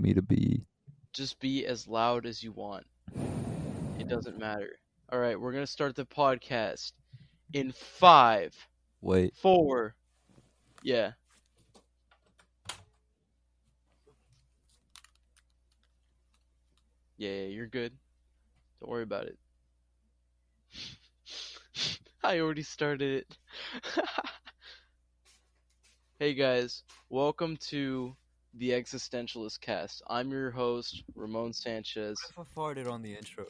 me to be? Just be as loud as you want. It doesn't matter. All right, we're going to start the podcast in 5, Wait. 4. Yeah. Yeah, you're good. Don't worry about it. I already started it. Hey guys, welcome to the Existentialist Cast. I'm your host, Ramon Sanchez. What if I farted on the intro?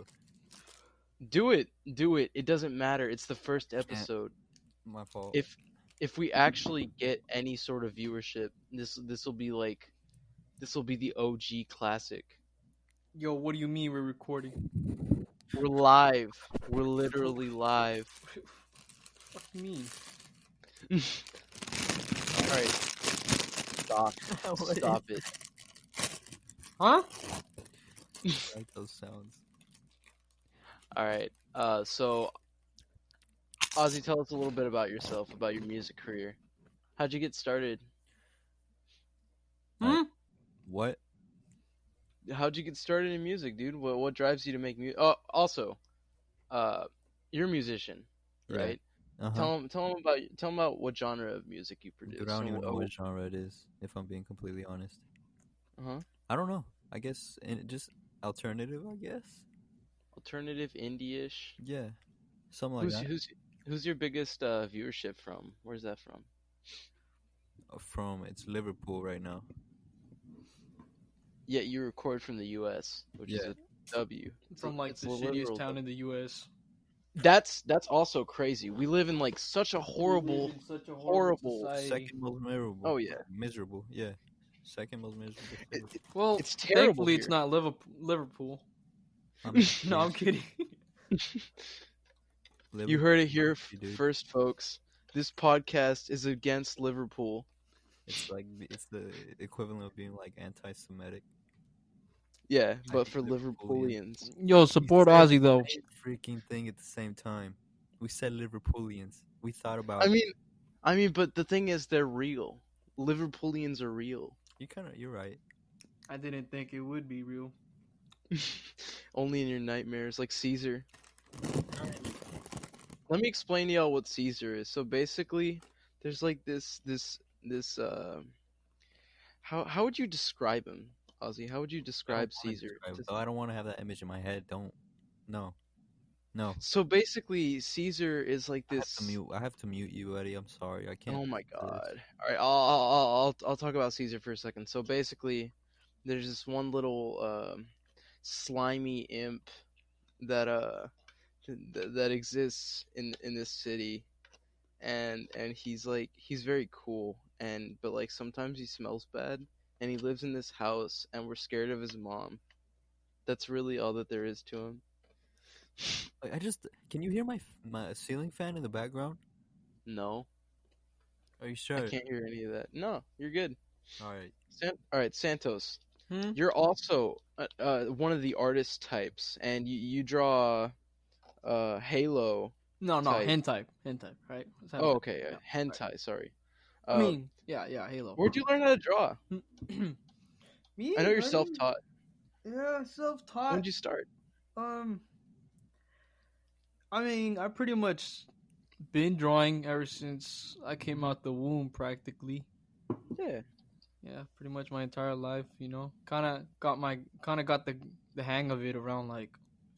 Do it. It doesn't matter. It's the first episode. My fault. If we actually get any sort of viewership, this will be the OG classic. Yo, what do you mean we're recording? We're live. We're literally live. What do you mean? Alright. Stop it. Huh? I like those sounds. Alright. So Ozzy, tell us a little bit about yourself, about your music career. How'd you get started? What? How'd you get started in music, dude? What drives you to make music? Oh, also, you're a musician, right? Uh-huh. Tell them about what genre of music you produce. Dude, I don't even know what genre it is, if I'm being completely honest. Uh-huh. I don't know. I guess just alternative, I guess. Alternative, indie-ish. Yeah. Something like that. Who's your biggest viewership from? Where's that from? It's Liverpool right now. Yeah, you record from the U.S., which is a W. From like the shittiest town in the U.S. That's also crazy. We live in like such a horrible society. Second most miserable. Oh yeah, miserable. Yeah, second most miserable. Well, it's terrible. Thankfully, here. it's not Liverpool. No, I'm kidding. You heard it here first, folks. This podcast is against Liverpool. It's the equivalent of being like anti-Semitic. Yeah, but for Liverpoolians. Yo, support Ozzy though. Freaking thing at the same time. We said Liverpoolians. We thought about. I mean, but the thing is, they're real. Liverpoolians are real. You're right. I didn't think it would be real. Only in your nightmares, like Caesar. Let me explain to y'all what Caesar is. So basically, there's like this. How would you describe him, Ozzy? How would you describe Caesar? I don't want to have that image in my head. Don't. No. So basically, Caesar is like this. I have to mute you, Eddie. I'm sorry. I can't. Oh my god! All right, I'll talk about Caesar for a second. So basically, there's this one little slimy imp that exists in this city, and he's very cool, but like sometimes he smells bad, and he lives in this house, and we're scared of his mom. That's really all that there is to him. Can you hear my ceiling fan in the background? No. Are you sure? I can't hear any of that. No, you're good. All right. All right, Santos. You're also one of the artist types, and you draw Halo. No, hentai, right? Oh, okay, hentai. Right. Sorry. Yeah, Halo. Where'd you learn how to draw? Me? I know you're self-taught. Yeah, self-taught. When did you start? I pretty much been drawing ever since I came out the womb, practically. Yeah. Yeah, pretty much my entire life, Kind of got the hang of it around like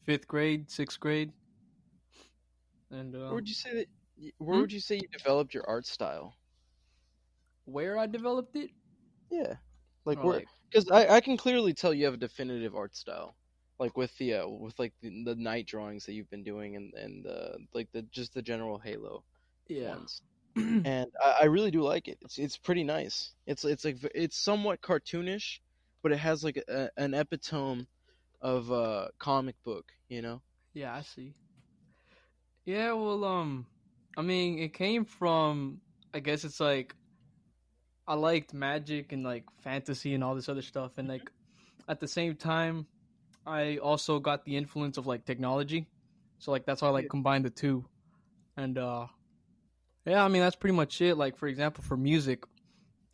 5th grade, 6th grade. And where would you say you developed your art style? Where I developed it? Yeah. Because I can clearly tell you have a definitive art style. Like with the night drawings that you've been doing and just the general Halo ones. And I really do like it. It's pretty nice. It's somewhat cartoonish, but it has like an epitome of a comic book, Yeah, I see. Yeah, well, it came from, I guess it's like, I liked magic and like fantasy and all this other stuff, and like at the same time, I also got the influence of like technology, so like that's how I like combined the two, and that's pretty much it. Like for example, for music,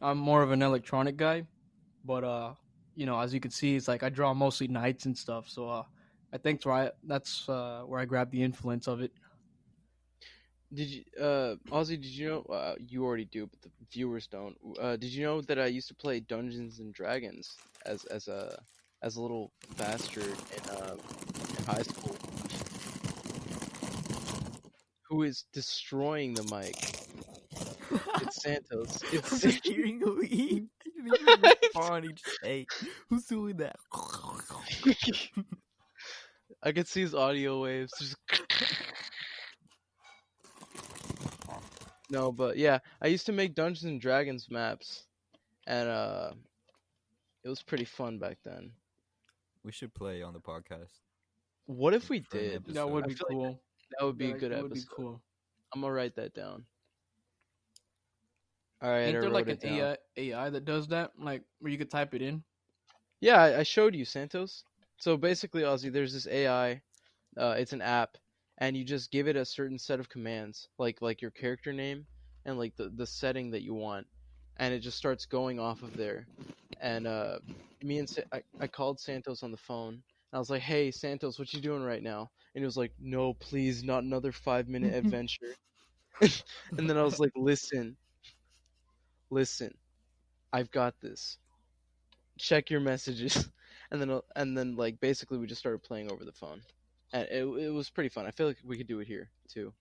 I'm more of an electronic guy, but as you can see, it's like I draw mostly nights and stuff. So I think that's where I grabbed the influence of it. Did you, Ozzy? Did you know? You already do, but the viewers don't. Did you know that I used to play Dungeons and Dragons as a little bastard in high school, who is destroying the mic? It's Santos. I'm It's just hearing him eat. I didn't even respond. He just ate. Who's doing that? I could see his audio waves. Just... No, but yeah, I used to make Dungeons and Dragons maps, and it was pretty fun back then. We should play on the podcast. What if we For an did? episode. That would I be feel like cool. that would be a good That episode. would be cool. I'm gonna write that down. All right, Ain't I there wrote like an it down. AI that does that, like where you could type it in? Yeah, I showed you, Santos. So basically, Ozzy, there's this AI. It's an app, and you just give it a certain set of commands, like your character name and like the setting that you want, and it just starts going off of there. And I called Santos on the phone. And I was like, "Hey, Santos, what you doing right now?" And he was like, "No, please, not another 5-minute adventure." And then I was like, "Listen, I've got this. Check your messages." And then like basically we just started playing over the phone, and it was pretty fun. I feel like we could do it here too,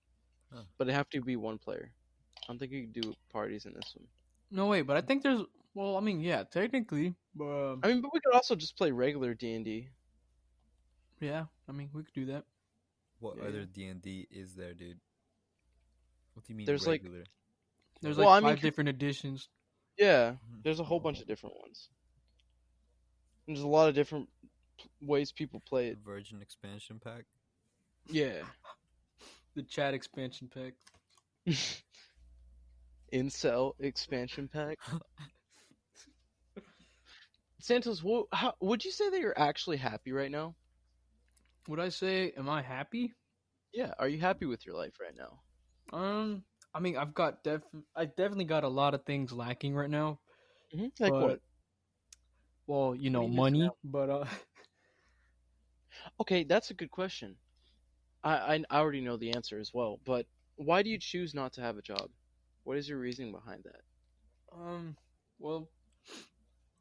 but it have to be one player. I don't think you can do parties in this one. No way, but I think there's. Well, I mean, yeah, technically, but I mean, but we could also just play regular D&D. yeah, I mean, we could do that. What Yeah, other yeah. D&D is there, dude? What do you mean There's, like- regular? There's Well, like I mean, 5 different editions. Yeah, Mhm. there's a whole bunch of different ones. And there's a lot of different ways people play it. Virgin expansion pack. Yeah. The chat expansion pack. Incel expansion pack. Santos, would you say that you're actually happy right now? Would I say, am I happy? Yeah, are you happy with your life right now? I mean, I definitely got a lot of things lacking right now. Like But- what? Well, are you missing money, out? but Okay, that's a good question. I already know the answer as well, but why do you choose not to have a job? What is your reasoning behind that? well,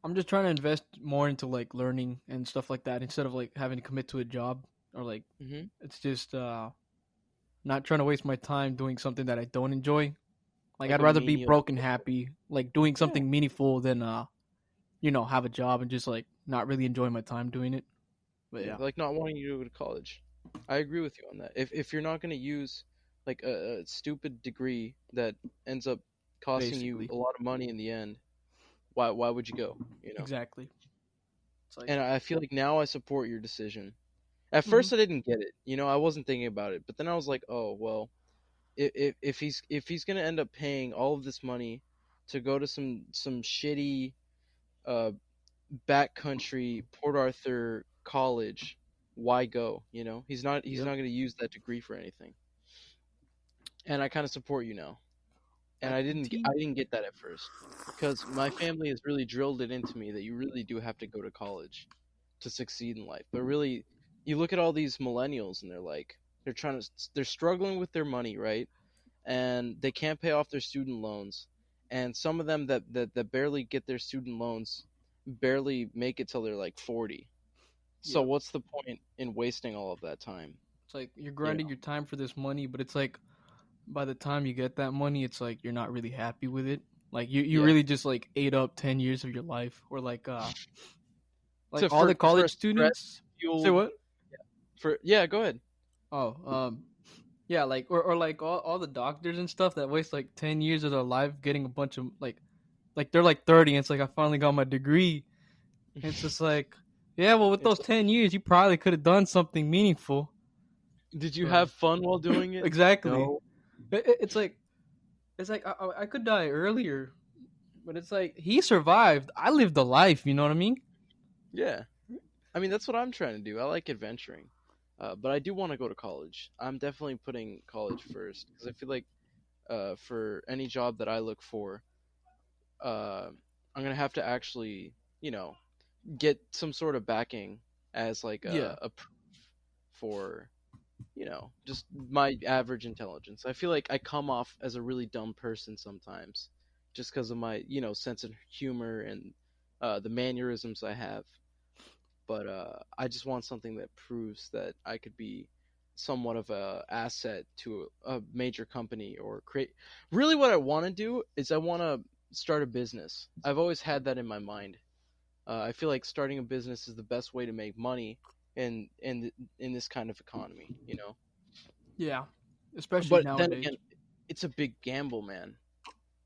I'm just trying to invest more into like learning and stuff like that instead of like having to commit to a job or like Mhm. it's just not trying to waste my time doing something that I don't enjoy. Like Like I'd a rather be menial- broken happy, like doing something meaningful than have a job and just like not really enjoying my time doing it. But yeah. Like not wanting you to go to college. I agree with you on that. If you're not going to use like a stupid degree that ends up costing you Basically. a lot of money in the end, why would you go? Exactly. It's like And I feel like now I support your decision. At first I didn't get it. I wasn't thinking about it, but then I was like, oh well, if he's gonna end up paying all of this money to go to some shitty backcountry Port Arthur college, why go? He's not gonna use that degree for anything. And I kind of support you now. And I didn't get that at first because my family has really drilled it into me that you really do have to go to college to succeed in life. But really, you look at all these millennials and they're struggling with their money, right? And they can't pay off their student loans. And some of them that barely get their student loans barely make it till they're like 40. So Yeah. what's the point in wasting all of that time? It's like you're grinding your time for this money, but it's like by the time you get that money, it's like you're not really happy with it. Like you Yeah. really just like ate up 10 years of your life, or like So all for- the for college a students. Fueled- Say what? Yeah, go ahead. Oh, yeah, like or like all the doctors and stuff that waste like 10 years of their life getting a bunch of like they're like 30 and it's like I finally got my degree. And it's just like, yeah, well with those 10 years you probably could have done something meaningful. Did you So- have fun while doing it? Exactly. No. It's like I could die earlier, but it's like he survived. I lived a life, you know what I mean? Yeah. I mean, that's what I'm trying to do. I like adventuring. But I do want to go to college. I'm definitely putting college first because I feel like for any job that I look for, I'm going to have to actually, get some sort of backing as like Yeah. a proof for, just my average intelligence. I feel like I come off as a really dumb person sometimes, just because of my sense of humor and the mannerisms I have. But I just want something that proves that I could be somewhat of a asset to a major company or create. Really, what I want to do is I want to start a business. I've always had that in my mind. I feel like starting a business is the best way to make money in this kind of economy, Yeah. Especially But then nowadays. again, it's a big gamble, man.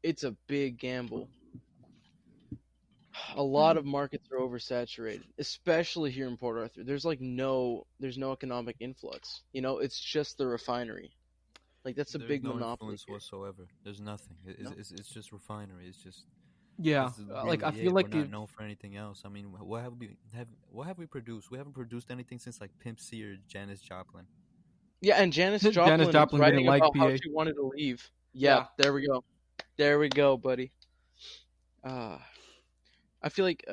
It's a big gamble. A lot of markets are oversaturated, especially here in Port Arthur. There's no economic influx. It's just the refinery. Like that's a There's big no monopoly influence here. whatsoever. There's nothing. No? It's just refinery. It's just Yeah. this is Like I really feel it. like We're if not known for anything else. I mean, what have we produced? We haven't produced anything since like Pimp C or Janis Joplin. Yeah, and Janis Janis Joplin was Joplin writing didn't like about how PA. she wanted to leave. Yeah, there we go. There we go, buddy. I feel like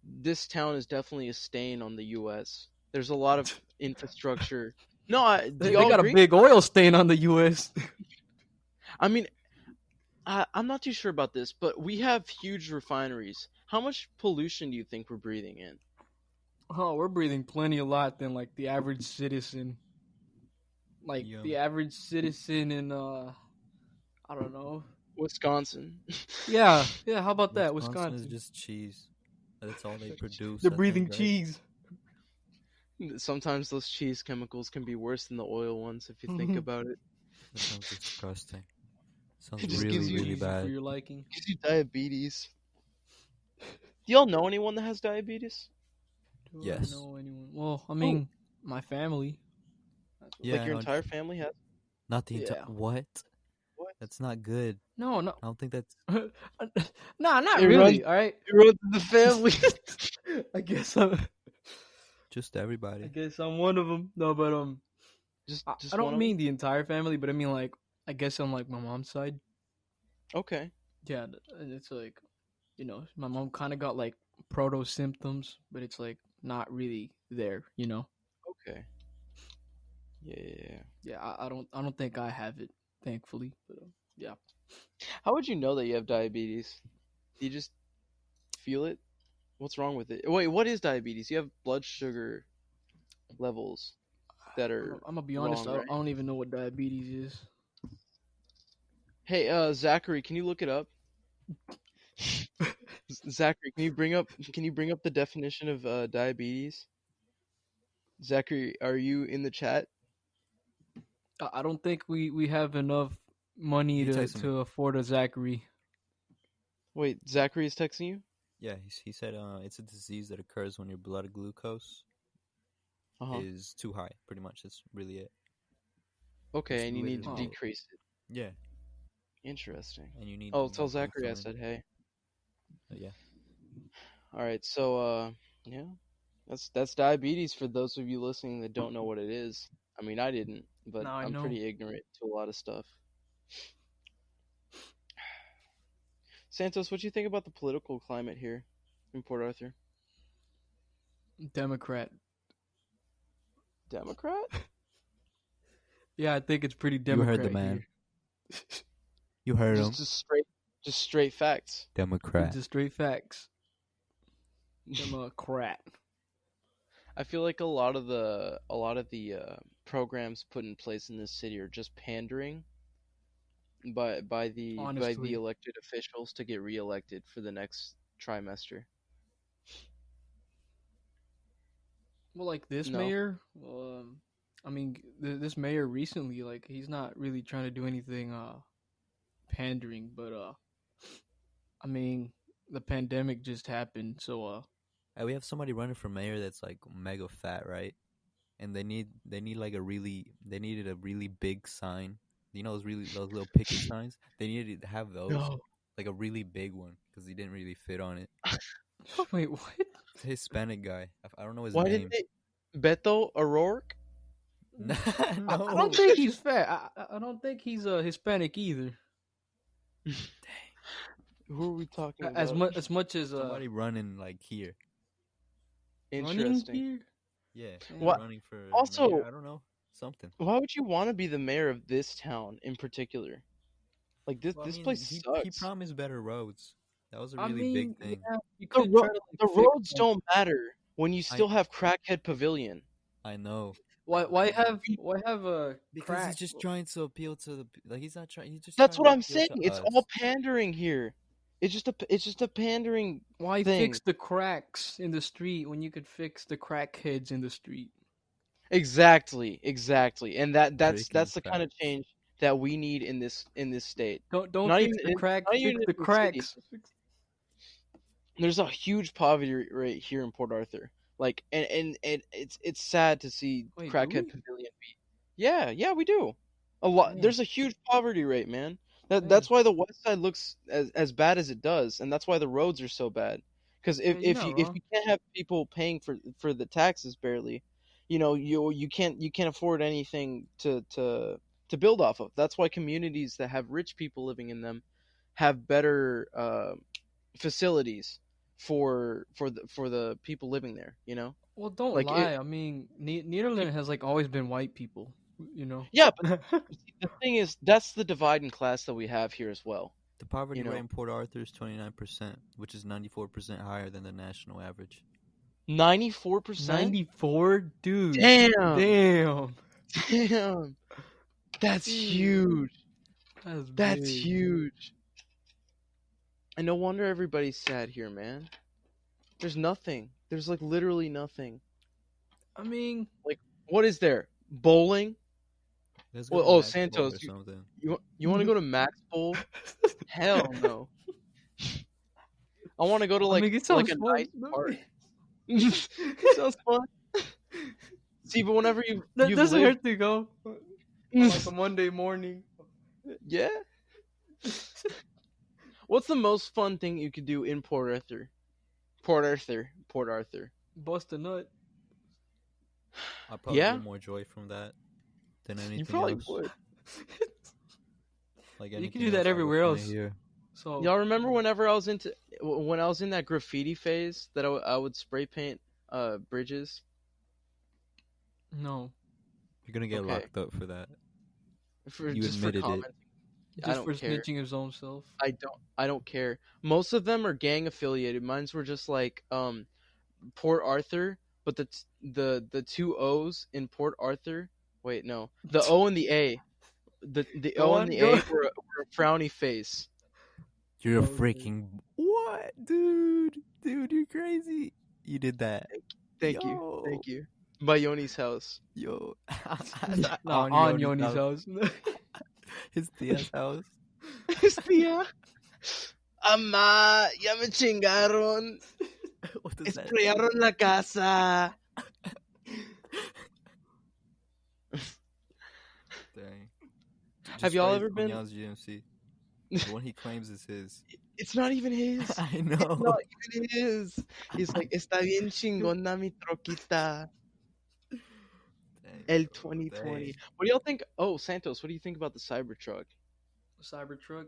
this town is definitely a stain on the U.S. There's a lot of infrastructure. No, do They y'all got agree? a big oil stain on the U.S. I mean, I'm not too sure about this, but we have huge refineries. How much pollution do you think we're breathing in? Oh, we're breathing plenty a lot than like the average citizen. Like Yeah. the average citizen in I don't know. Wisconsin. Yeah. How about that? Wisconsin is Wisconsin. just cheese. That's all they produce. They're I breathing think, right? cheese. Sometimes those cheese chemicals can be worse than the oil ones if you think about it. That sounds disgusting. Sounds It just really, gives you really Cheesy for bad. your liking. Gives you diabetes. Do y'all know anyone that has diabetes? Do Yes. I know anyone? Well, I mean, my family. That's what- Yeah, Like your entire family has? Not the entire. Yeah. What? What? That's not good. No. I don't think that's. Nah, not It really. runs- All right. It runs in the family. I guess I'm. Just everybody. I guess I'm one of them. No, but just I one don't of mean the entire family, but I mean like I guess on like my mom's side. them? Okay. Yeah, it's like, my mom kind of got like proto symptoms, but it's like not really there. Okay. Yeah. Yeah, I don't think I have it, thankfully. But yeah. How would you know that you have diabetes? Do you just feel it? What's wrong with it? Wait, what is diabetes? You have blood sugar levels that are. I'm gonna be honest. wrong, right? I don't even know what diabetes is. Hey, Zachary, can you look it up? Zachary, can you bring up the definition of diabetes? Zachary, are you in the chat? I don't think we have enough money He to texted me. to afford a Zachary. Wait, Zachary is texting you? Yeah, he said it's a disease that occurs when your blood glucose Uh-huh. is too high. Pretty much, that's really it. Okay, it's and you need to literally- decrease it. Yeah, Interesting. and you need. Oh, more tell Zachary I insulin. said hey. Yeah. All right, so yeah, that's diabetes for those of you listening that don't know what it is. I mean, I didn't, but Now I I'm know. pretty ignorant to a lot of stuff. Santos, what do you think about the political climate here in Port Arthur? Democrat. Democrat? Yeah, I think it's pretty You Democrat. heard the man. here. You heard him. Just straight facts. Democrat. Just straight facts. Democrat. I feel like a lot of the programs put in place in this city are just pandering by the Honestly. elected officials to get reelected for the next trimester. Well, like this No. mayor, I mean, this mayor recently, like, he's not really trying to do anything pandering, but I mean, the pandemic just happened, so Hey, we have somebody running for mayor that's like mega fat, right? And they needed a really big sign. You know those little picket signs? They needed to have those, no. like a really big one, because he didn't really fit on it. Wait, what? It's a Hispanic guy. I don't know his Why name. didn't they? Beto O'Rourke? No. I don't think he's fat. I don't think he's Hispanic either. Who are we talking about? As much as Somebody running like here. Running Interesting. here? Yeah, What? running for mayor. Also, I don't know, something. why would you want to be the mayor of this town in particular? Like Well, I this mean, place he sucks. promised better roads. That was a I really big mean, thing. yeah, you The could try to the fix roads them. don't matter when you I still have Crackhead Pavilion. I know Why have a because crack? he's just trying to appeal to the like he's not trying. He's just That's trying what to I'm appeal saying. to It's us. all pandering here. It's just a pandering Why thing. fix the cracks in the street when you could fix the crackheads in the street? Exactly. And that's Breaking the kind of facts. change that we need in this state. Don't Not fix even the in, crack, not even fix in the the city. cracks. There's a huge poverty rate here in Port Arthur. Like and it's sad to see Wait, do Crackhead we? Pavilion be. Yeah, we do. A lot. Damn. There's a huge poverty rate, man. Damn. That's why the west side looks as bad as it does, and that's why the roads are so bad. Because Yeah, you're not if wrong. you can't have people paying for the taxes barely, you can't afford anything to build off of. That's why communities that have rich people living in them have better facilities for the people living there. Well, don't Like lie. I mean, Netherlands has like always been white people. yeah, but the thing is, that's the divide in class that we have here as well. The poverty You know. rate in Port Arthur is 29%, which is 94% higher than the national average. 94%. 94, dude. Damn. Damn. That's Dude. huge. That's big. huge. And no wonder everybody's sad here, man. There's nothing. There's like literally nothing. I mean, What is there? Bowling? Let's Well, go to oh, Max Bowl Santos, or something. You want to go to Max Bowl? Hell no. I want to go to I mean, it sounds a fun. nice park. It sounds fun. See, but whenever you've doesn't lived, hurt to go. On, like a Monday morning. yeah. What's the most fun thing you could do in Port Arthur? Port Arthur. Bust a nut. I'll probably Yeah? get more joy from that than anything You probably else. would. Like You anything can do that else, I would everywhere find it else. Here. So Y'all remember whenever I was when I was in that graffiti phase that I would spray paint bridges? You're no, gonna get Okay. locked up for that. You Just for admitted it. commenting. I just don't for care. snitching his own self. I don't care. Most of them are gang affiliated. Mine's were just like Port Arthur, but the two O's in Port Arthur. Wait, no, the O and the A. The Go O on, and the go A on. were a frowny face. You're a Okay. freaking what, dude? Dude, you're crazy. You did that. Thank you. By Yoni's house. Yo. No, on Yoni's house. His tia's house. Tía. Ama, ya me chingaron. What does that Esprearon la casa. Dang. Have y'all ever been- Cuñado's GMC. The one he claims is his. It's not even his. I know. It's not even his. He's like, está bien chingona mi troquita. Dang, El bro, 2020. dang. What do y'all think? Oh, Santos, what do you think about the Cybertruck? Cybertruck.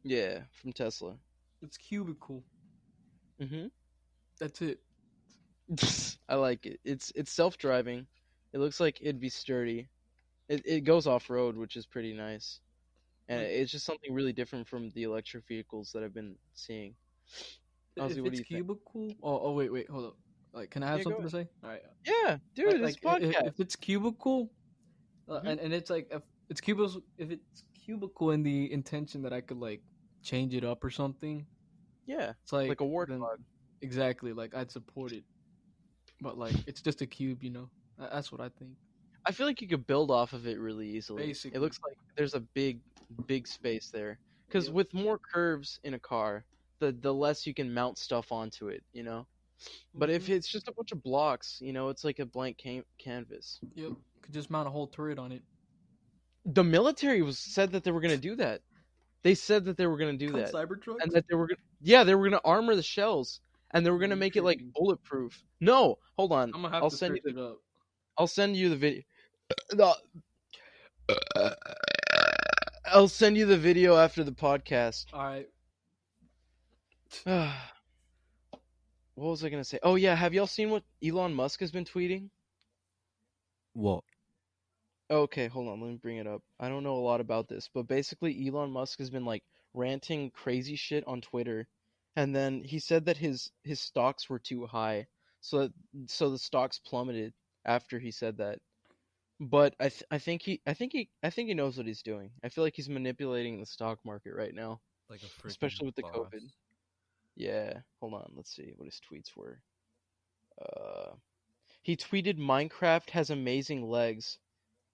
Yeah, from Tesla. It's cubicle. Mm-hmm. That's it. I like it. It's self-driving. It looks like it'd be sturdy. It goes off-road, which is pretty nice. And it's just something really different from the electric vehicles that I've been seeing. Ozzy, If what do it's you think? cubicle. Oh wait, hold up. Like, can I have Yeah, go something to say? All right. Yeah, dude, it's podcast. If it's cubicle, Mhm. and it's like if it's cubicle in the intention that I could like change it up or something. Yeah, It's like like a then- warthog. Exactly, like I'd support it. But like it's just a cube, That's what I think. I feel like you could build off of it really easily. Basically. It looks like there's a big space there. Because Yep. with more curves in a car, the less you can mount stuff onto it, But if Mhm. it's just a bunch of blocks, it's like a blank canvas. Yep, could just mount a whole turret on it. The military said that they were going to do that. They said that they were going to do that. Cybertruck. And that they were going to armor the shells. And they were going to make it like bulletproof. No, hold on. I'm gonna have I'll to send search you it up. I'll send you the video. I'll send you the video after the podcast. All right. what was I gonna say? Oh yeah, have y'all seen what Elon Musk has been tweeting? What? Okay, hold on, let me bring it up. I don't know a lot about this, but basically Elon Musk has been like ranting crazy shit on Twitter, and then he said that his stocks were too high, so so the stocks plummeted after he said that. But I think he knows what he's doing. I feel like he's manipulating the stock market right now, Like a freaking especially with the boss. COVID. Yeah, hold on, let's see what his tweets were. Uh, he tweeted Minecraft has amazing legs.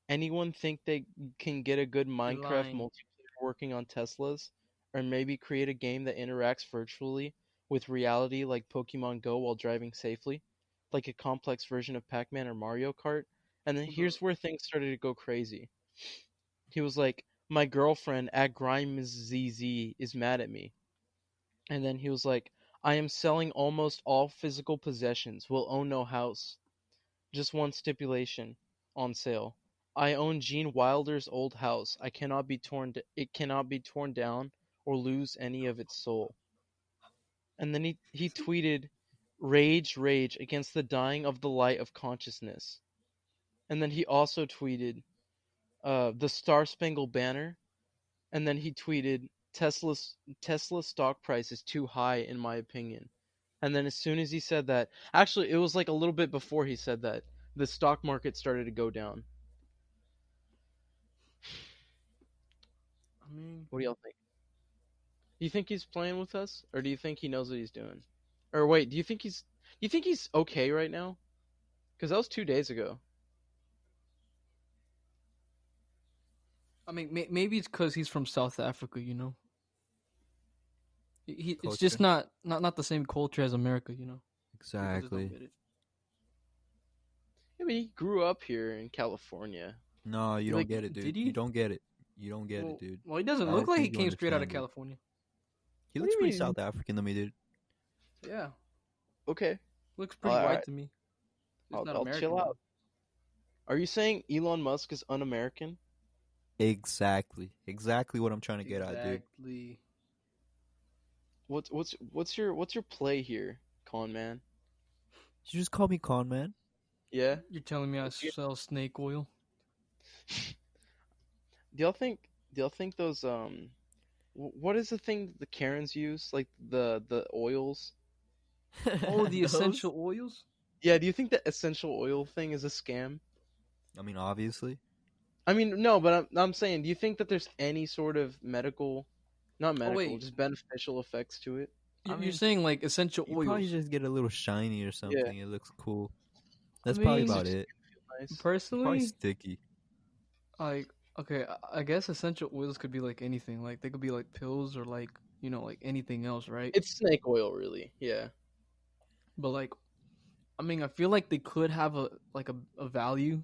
Anyone think they can get a good You're Minecraft lying. multiplayer working on Teslas? Or maybe create a game that interacts virtually with reality like Pokemon Go while driving safely? Like a complex version of Pac-Man or Mario Kart? And then here's where things started to go crazy. He was like, my girlfriend at GrimesZZ is mad at me. And then he was like, I am selling almost all physical possessions, will own no house. Just one stipulation on sale. I own Gene Wilder's old house. It cannot be torn down or lose any of its soul. And then he tweeted, "Rage, rage against the dying of the light of consciousness." And then he also tweeted, "The Star Spangled Banner." And then he tweeted, Tesla stock price is too high in my opinion." And then as soon as he said that, actually it was like a little bit before he said that, the stock market started to go down. I mean, What do y'all think? Do you think he's playing with us, or do you think he knows what he's doing? Or wait, do you think he's okay right now? Because that was 2 days ago. maybe it's because he's from South Africa. You know, it's just Culture. not the same culture as America. You know, people just don't Exactly. get it. I mean, he grew up here in California. No, you He, don't like, get it, dude. did You he? don't get it. You don't get Well, it, dude. well, he doesn't I look don't like he think you came straight out of understand it. California. He What looks do you pretty mean? South African to me, dude. Yeah, Okay, looks pretty all white right. to me. It's I'll not I'll American chill though. out. Are you saying Elon Musk is un-American? Exactly. Exactly what I'm trying to get at, dude. Exactly. What's your play here, con man? You just call me con man. Yeah. You're telling me I Yeah. sell snake oil? Do y'all think those what is the thing the Karens use, like the oils? Oh, the Those? essential oils? Yeah, do you think the essential oil thing is a scam? I mean, obviously. I mean, no, but I'm saying, do you think that there's any sort of not medical, wait. just beneficial effects to it? I You're mean, saying like essential you oils? probably just get a little shiny or something. Yeah. It looks cool. That's I probably mean, about Just it. feel nice. It's probably personally, sticky. like, okay, I guess essential oils could be like anything. Like they could be like pills or like like anything else, right? It's snake oil, really. Yeah. But like, I mean, I feel like they could have a value,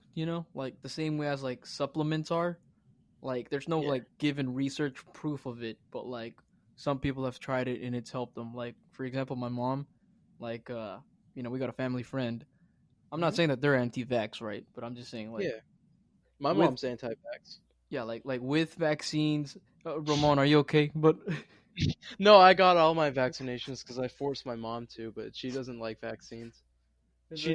like the same way as like supplements are. Like, there's no Yeah. like given research proof of it, but like some people have tried it and it's helped them. Like, for example, my mom, like, we got a family friend. I'm not Mhm. saying that they're anti-vax, right? But I'm just saying like, Yeah. My with mom's anti-vax. yeah, like with vaccines. Ramon, are you okay? But No, I got all my vaccinations because I forced my mom to, but she doesn't like vaccines. She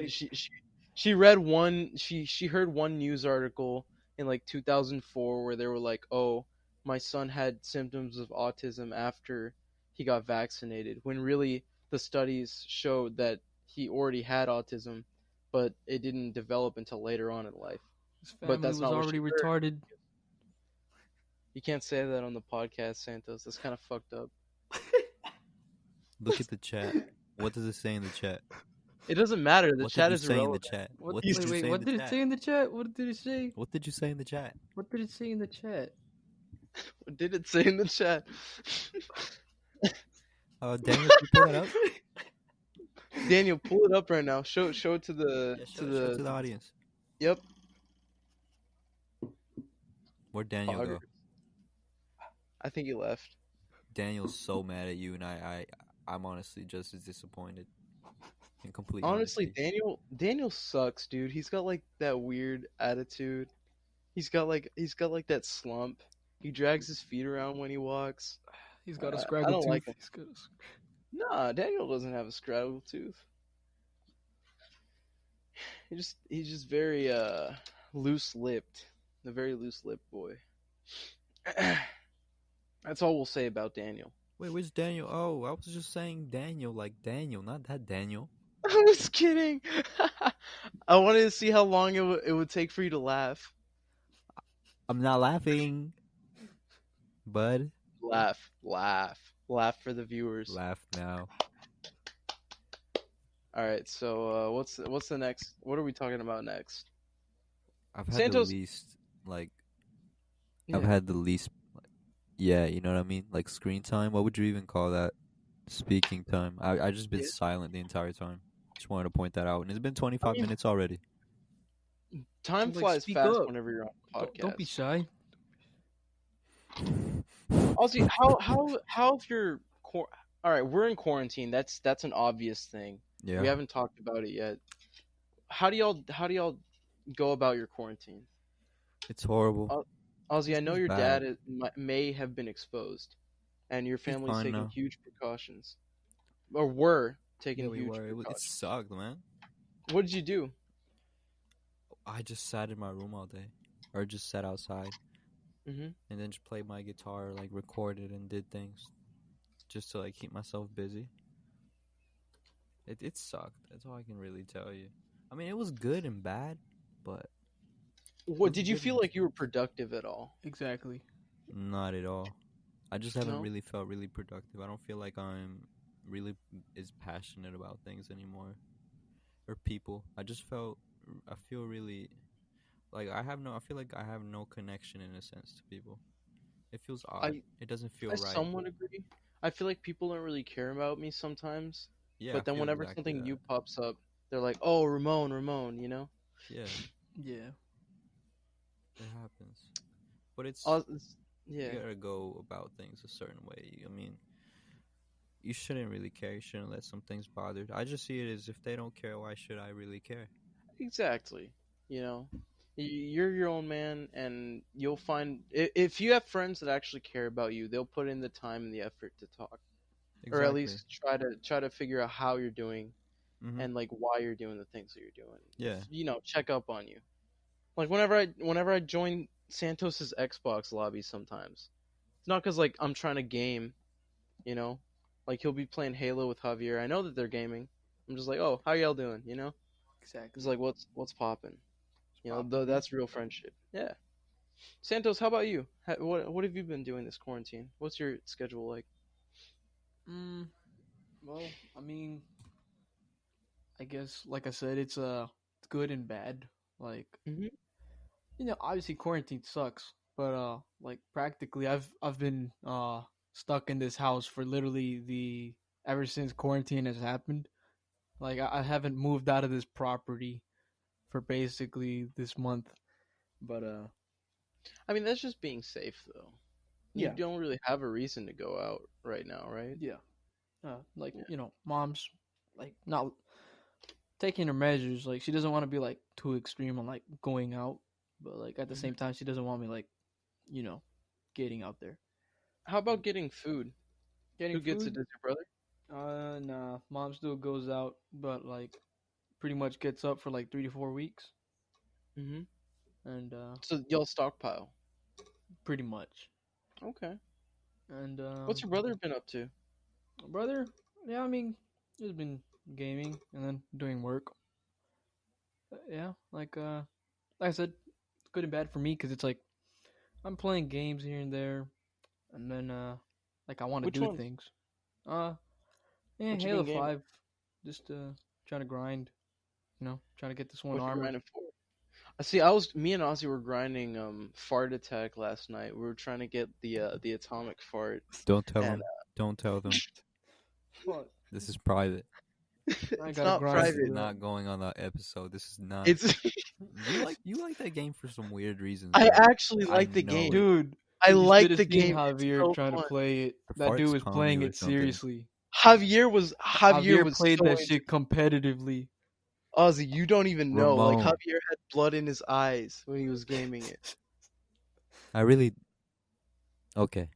read she heard one news article in like 2004 where they were like, "Oh, my son had symptoms of autism after he got vaccinated," when really the studies showed that he already had autism, but it didn't develop until later on in life. his But family that's was not what she already heard. retarded. You can't say that on the podcast, Santos. That's kind of fucked up. Look at the chat. What does it say in the chat? It doesn't matter. The What chat did you is say in the irrelevant. chat? What, What wait, did you wait, say what in the did chat? it say in the chat? What did it say? What did you say in the chat? What did it say in the chat? What did it say in the chat? Daniel, can you pull that up? Daniel, pull it up right now. Show it to the Yeah, show it to the audience. Yep. Where'd Daniel go? I think he left. Daniel's so mad at you, and I'm honestly just as disappointed. In complete Honestly, honesty. Daniel sucks, dude. He's got like that weird attitude. He's got like that slump. He drags his feet around when he walks. He's got a I scraggle don't tooth. like him. He's got Nah, Daniel doesn't have a scraggle tooth. He's just very loose lipped. A very loose lipped boy. That's all we'll say about Daniel. Wait, which Daniel? Oh, I was just saying Daniel, like Daniel, not that Daniel. I was kidding. I wanted to see how long it would take for you to laugh. I'm not laughing, bud. Laugh for the viewers. Laugh now. All right, so what's the next? What are we talking about next? I've had Santos- the least, like, Yeah. I've had the least, yeah, you know what I mean? Like screen time. What would you even call that? Speaking time. I just been Yeah. silent the entire time. Just wanted to point that out. And it's been 25 mean- minutes already. Time Like, flies speak fast up. whenever you're on a podcast. Don't be shy. Also, how if you're all right? We're in quarantine. That's an obvious thing. Yeah. We haven't talked about it yet. How do y'all go about your quarantine? It's horrible. Ozzy, I know It's your bad. dad may have been exposed, and your family's fine taking now. huge precautions, or were taking Yeah, we huge were. It precautions. sucked, man. What did you do? I just sat in my room all day. Or just sat outside. Mhm. And then just played my guitar, like recorded and did things. Just to like keep myself busy. It sucked. That's all I can really tell you. I mean, it was good and bad, but What was did you good feel and- like you were productive at all? Exactly. not at all. I just haven't No? really felt really productive. I don't feel like I'm really as passionate about things anymore. Or people. I feel really like I feel like I have no connection in a sense to people. It feels odd. It doesn't feel I right. somewhat agree. I feel like people don't really care about me sometimes, Yeah, but I then feel whenever exactly something that. new pops up, they're like, "Oh, Ramon," you know? Yeah, Yeah. it happens. But it's Yeah. you gotta go about things a certain way. I mean, you shouldn't really care. You shouldn't let some things bother. I just see it as if they don't care, why should I really care? Exactly. You know, you're your own man, and you'll find if you have friends that actually care about you, they'll put in the time and the effort to talk, or at least try to figure out how you're doing Mhm. and like why you're doing the things that you're doing. Yeah. You know, check up on you. Like whenever I join Santos's Xbox lobby, sometimes it's not because like I'm trying to game. You know, like he'll be playing Halo with Javier. I know that they're gaming. I'm just like, oh, how y'all doing? You know. Exactly. It's like what's popping, you know. That's real friendship. Yeah. Santos, how about you? What have you been doing this quarantine? What's your schedule like? Well, I mean, I guess like I said, it's good and bad. Like, Mhm. obviously quarantine sucks, but like practically, I've been stuck in this house for literally ever since quarantine has happened. Like, I haven't moved out of this property for basically this month, but I mean, that's just being safe, though. You Yeah. don't really have a reason to go out right now, right? yeah, like mom's like not taking her measures. Like, she doesn't want to be like too extreme on like going out, but like at the same time, she doesn't want me like getting out there. How about getting food? Getting Who gets it? food? Does your brother? Nah, mom still goes out, but like pretty much gets up for like 3 to 4 weeks, Mm-hmm. and So y'all stockpile. pretty much. Okay. And What's your brother been up to? brother? Yeah, I mean, he's been gaming and then doing work. Yeah, like I said, it's good and bad for me because it's like I'm playing games here and there, and then like I want to Which do ones? things. What you Halo been gaming? 5, just trying to grind. Trying to get this one What you armor. grinding for? I see. Me and Ozzy were grinding Fart Attack last night. We were trying to get the atomic fart. Don't tell And, them. Don't tell them. What? This is private. I It's gotta not grind This private. is not going on that episode. This is not. It's. You like that game for some weird reasons. I man. actually I like the know game. it. Dude, I you like should have the seen game. It's Javier so trying fun. to play it. The That dude farts was calm playing you or it something. seriously. Javier was Javier played so that shit competitively. Ozzy, you don't even know. Like Ramon. Javier had blood in his eyes when he was gaming it. I really. Okay.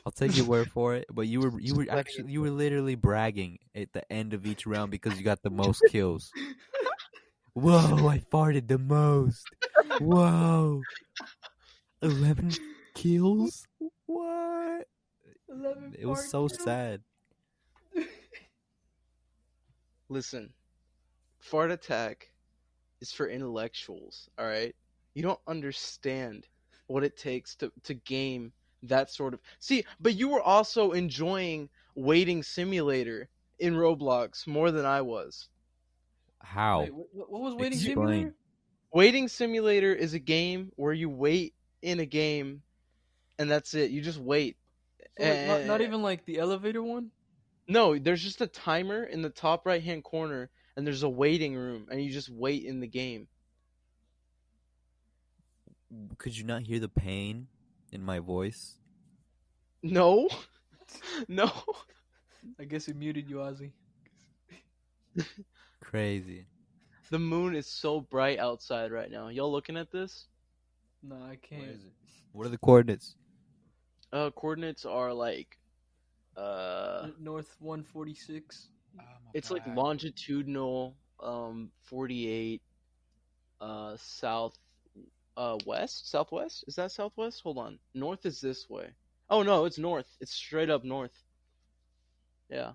I'll take your word for it. But you were Second. you were literally bragging at the end of each round because you got the most kills. Whoa! I farted the most. Whoa! 11 kills? What? 11 It was fart so kills. sad. Listen, fart attack is for intellectuals. All right, you don't understand what it takes to game that sort of. See, but you were also enjoying Waiting Simulator in Roblox more than I was. How? Wait, what was Waiting Explain. Simulator? Waiting Simulator is a game where you wait in a game, and that's it. You just wait. So, like, not even like the elevator one? No, there's just a timer in the top right hand corner, and there's a waiting room, and you just wait in the game. Could you not hear the pain in my voice? No, no. I guess it muted you, Ozzy. Crazy. The moon is so bright outside right now. Y'all looking at this? No, I can't. Where is it? What are the coordinates? Coordinates are like, North 146. it's like longitudinal, 48, south, southwest. Is that southwest? Hold on. North is this way. Oh no, it's north. It's straight up north. Yeah.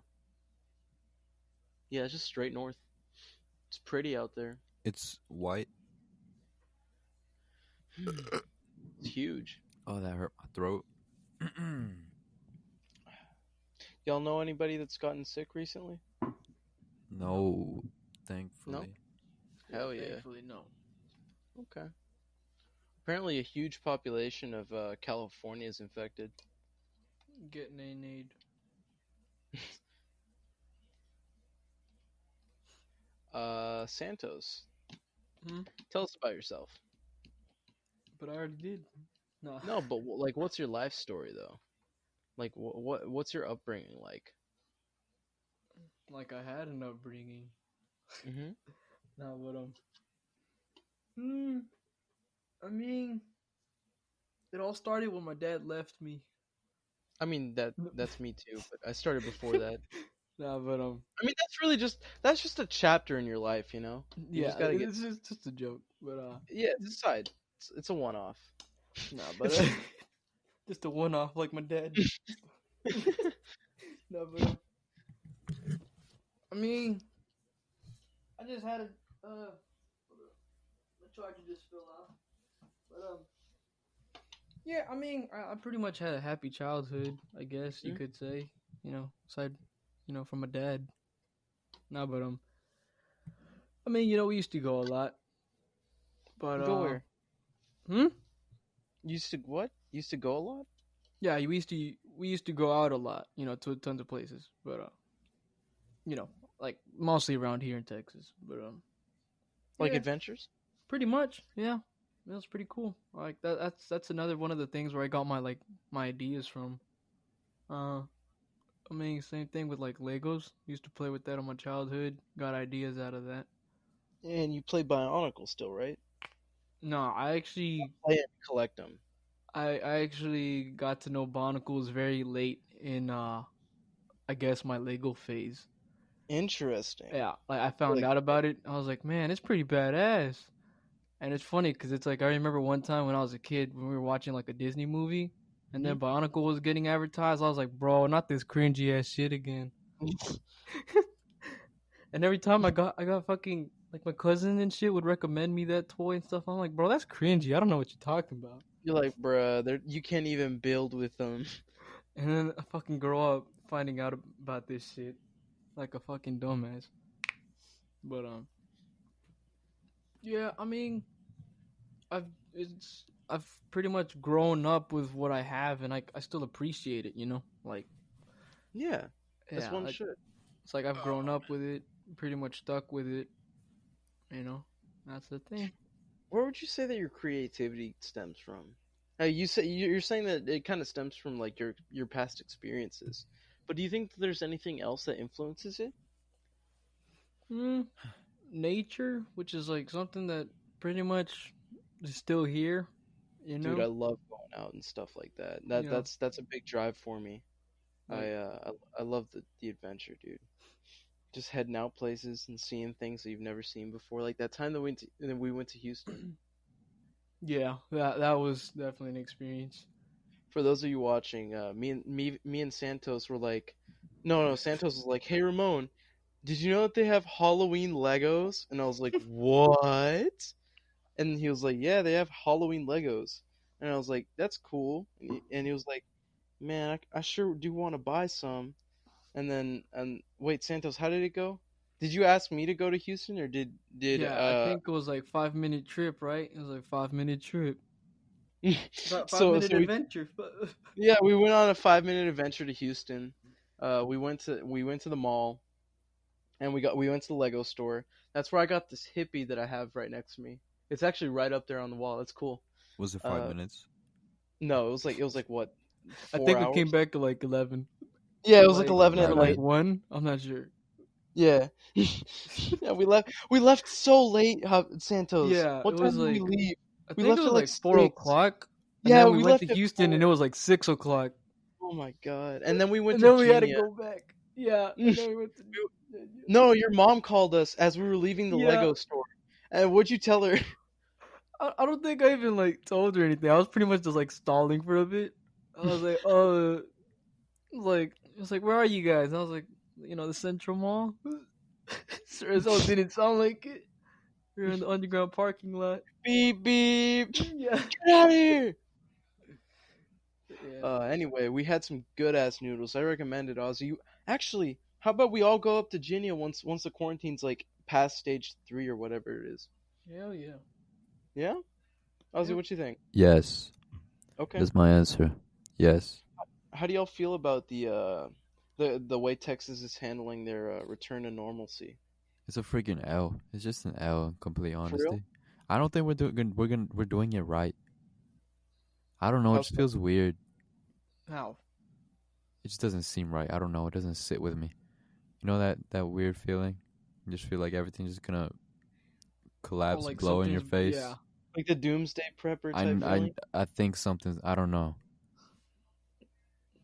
Yeah, it's just straight north. It's pretty out there. It's white. It's huge. Oh, that hurt my throat. Y'all know anybody that's gotten sick recently? No, thankfully. Hell yeah. Thankfully, no. Okay. Apparently, a huge population of California is infected. Getting a need. Santos. Hmm? Tell us about yourself. But I already did. No. No, but like, what's your life story though? Like, what's your upbringing like? Like I had an upbringing. Mm-hmm. No, but I mean, it all started when my dad left me. I mean that's me too, but I started before that. No, but I mean that's just a chapter in your life, you know. You yeah, just gotta it's just a joke. But yeah, it's a side. It's a one-off. no, but just a one-off like my dad. No, but I mean, I just had a the charger just fell off. But yeah, I mean, I pretty much had a happy childhood, I guess you could say. You know, aside, from my dad. No, but I mean, we used to go a lot. But Go where? Hmm? Used to what? Used to go a lot? Yeah, we used to go out a lot, to tons of places. But like mostly around here in Texas. But Like yeah, adventures? pretty much, yeah. It was pretty cool. Like that's another one of the things where I got my ideas from. I mean, same thing with like Legos. Used to play with that in my childhood. Got ideas out of that. And you play Bionicle still, right? No, I actually Play and collect them. I actually got to know Barnacles very late in I guess my Lego phase. Interesting. Yeah, like I found out about it. I was like, man, it's pretty badass. And it's funny because it's like I remember one time when I was a kid when we were watching like a Disney movie, and then Bionicle was getting advertised. I was like, bro, not this cringy ass shit again. And every time I got fucking like my cousin and shit would recommend me that toy and stuff. I'm like, bro, that's cringy. I don't know what you're talking about. You're like, bruh, you can't even build with them. And then I fucking grow up finding out about this shit like a fucking dumbass. But yeah, I mean, I've pretty much grown up with what I have, and I still appreciate it. Like Yeah, that's one like, shit. It's like I've grown up with it, pretty much stuck with it. That's the thing. Where would you say that your creativity stems from? You're saying that it kind of stems from like your past experiences, but do you think that there's anything else that influences it? Nature, which is like something that pretty much is still here. Dude, I love going out and stuff like that. Yeah. That's a big drive for me. Like, I love the adventure, dude. Just heading out places and seeing things that you've never seen before. Like that time that we went to Houston. yeah, that was definitely an experience. For those of you watching, me and Santos were like, no, Santos was like, "Hey Ramon, did you know that they have Halloween Legos?" And I was like, "What?" And he was like, "Yeah, they have Halloween Legos." And I was like, "That's cool." And he was like, "Man, I sure do want to buy some." And wait, Santos, how did it go? Did you ask me to go to Houston, or did Yeah, I think it was like 5 minute trip, right? It was like 5 minute trip. Five so minute we adventure. yeah, we went on a 5 minute adventure to Houston. We went to the mall, and we went to the Lego store. That's where I got this hippie that I have right next to me. It's actually right up there on the wall. It's cool. Was it 5 minutes? No, it was like what, I 4 think hours? we came back at like 11. Yeah, it was like 11 at or night. like 1. I'm not sure. Yeah. Yeah, we left so late, Santos. Yeah, What it time was did we like leave? I We think left it was at like like 4 6. o'clock. And Yeah, then we went left to at Houston 4. and it was like 6 o'clock. Oh my god! And then we went And to then we had to Genia. go back. Yeah, and then we went to No, your mom called us as we were leaving the Yeah. Lego store. And what'd you tell her? I don't think I even like told her anything. I was pretty much just like stalling for a bit. I was like, it was like, where are you guys? I was like, the Central Mall. Sure as hell didn't sound like it. We were in the underground parking lot. Beep beep. Yeah. Get out of here. Yeah. Anyway, we had some good ass noodles. I recommend it, Ozzy. Actually, how about we all go up to Genia once the quarantine's like past stage 3 or whatever it is? Hell yeah. Yeah? Ozzy, Yeah. what you think? Yes. Okay. That's my answer. Yes. How do y'all feel about the way Texas is handling their return to normalcy? It's a freaking L. It's just an L. In complete real? honesty, I don't think we're doing it right. I don't know. How It just so? feels weird. How? It just doesn't seem right. I don't know. It doesn't sit with me. You know that weird feeling? You just feel like everything's just gonna collapse, like blow in your something's- face. yeah. Like the doomsday prepper type feeling? I think something. I don't know.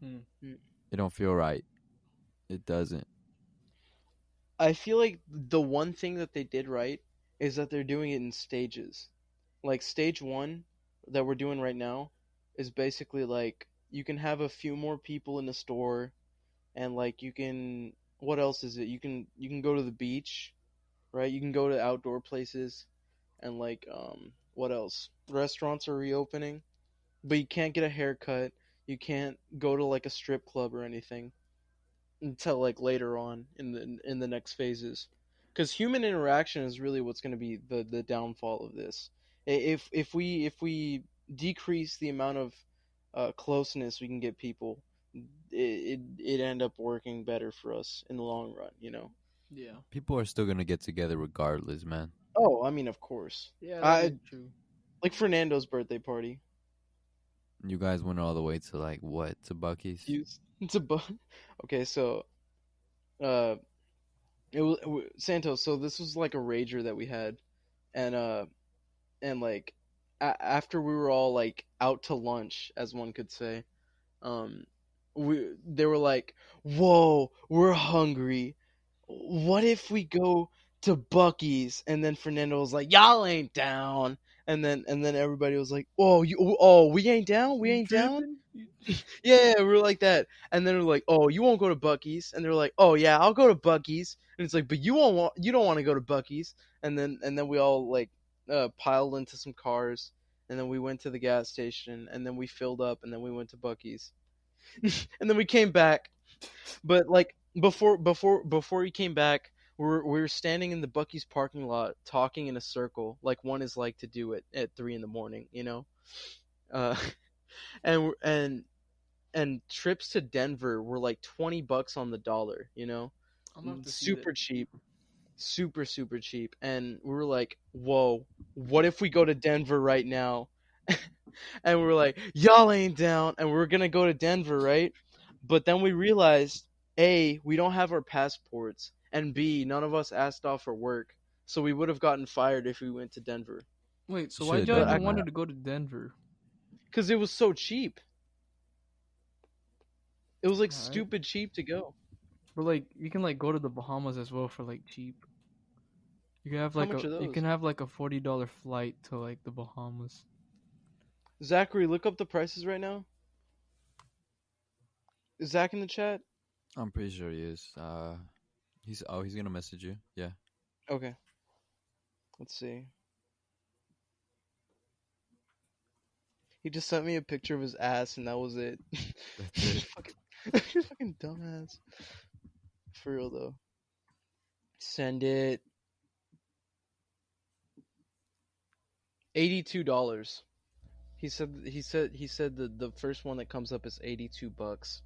It don't feel right. It doesn't. I feel like the one thing that they did right is that they're doing it in stages. Like stage 1 that we're doing right now is basically like you can have a few more people in the store, and like you can, what else is it? You can go to the beach, right? You can go to outdoor places, and like what else? Restaurants are reopening, but you can't get a haircut. You can't go to like a strip club or anything until like later on in the next phases, because human interaction is really what's going to be the downfall of this. If we decrease the amount of closeness we can get people, it end up working better for us in the long run, Yeah. People are still gonna get together regardless, man. Oh, I mean, of course. Yeah, I- that's true. Like Fernando's birthday party. You guys went all the way to like what? To Buc-ee's? It's okay, so Santos. So this was like a rager that we had, and like after we were all like out to lunch, as one could say, they were like, "Whoa, we're hungry. What if we go to Buc-ee's?" And then Fernando was like, "Y'all ain't down." And then everybody was like, "Oh, we ain't down. We ain't down." Yeah, we were like that. And then we're like, "Oh, you won't go to Buc-ee's?" And they're like, "Oh yeah, I'll go to Buc-ee's." And it's like, "But you don't want to go to Buc-ee's." And then we all like piled into some cars, and then we went to the gas station, and then we filled up, and then we went to Buc-ee's. And then we came back. But like before we came back, we were standing in the Buc-ee's parking lot talking in a circle, like one is like to do it at 3 a.m, and trips to Denver were like $20 on the dollar, I'm gonna have to see super that. cheap, super cheap. And we were like, "Whoa, what if we go to Denver right now?" And we were like, "Y'all ain't down," and we're gonna go to Denver, right? But then we realized, A, we don't have our passports, and B, none of us asked off for work, so we would have gotten fired if we went to Denver. Wait, so You why should've y'all done even that. wanted to go to Denver? Because it was so cheap. It was like Alright. stupid cheap to go. But like, you can like go to the Bahamas as well for like cheap. You can have How like much are you those? can have like a $40 flight to like the Bahamas. Zachary, look up the prices right now. Is Zach in the chat? I'm pretty sure he is. He's gonna message you. Yeah. Okay. Let's see. He just sent me a picture of his ass, and that was it. That's it. You're fucking dumbass. For real though. Send it. $82. He said the first one that comes up is $82.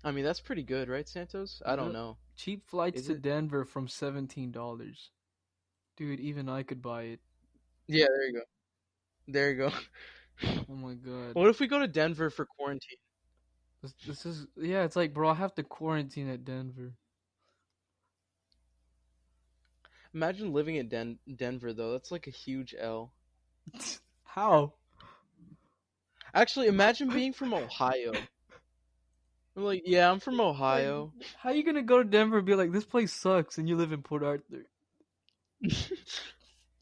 I mean, that's pretty good, right, Santos? I don't Yep. know. Cheap flights Is to it? Denver from $17. Dude, even I could buy it. Yeah, there you go. There you go. Oh my god. What if we go to Denver for quarantine? This is yeah. It's like, bro, I have to quarantine at Denver. Imagine living in Denver though. That's like a huge L. How? Actually, imagine being from Ohio. I'm like, yeah, I'm from Ohio. How you gonna go to Denver and be like, this place sucks, and you live in Port Arthur?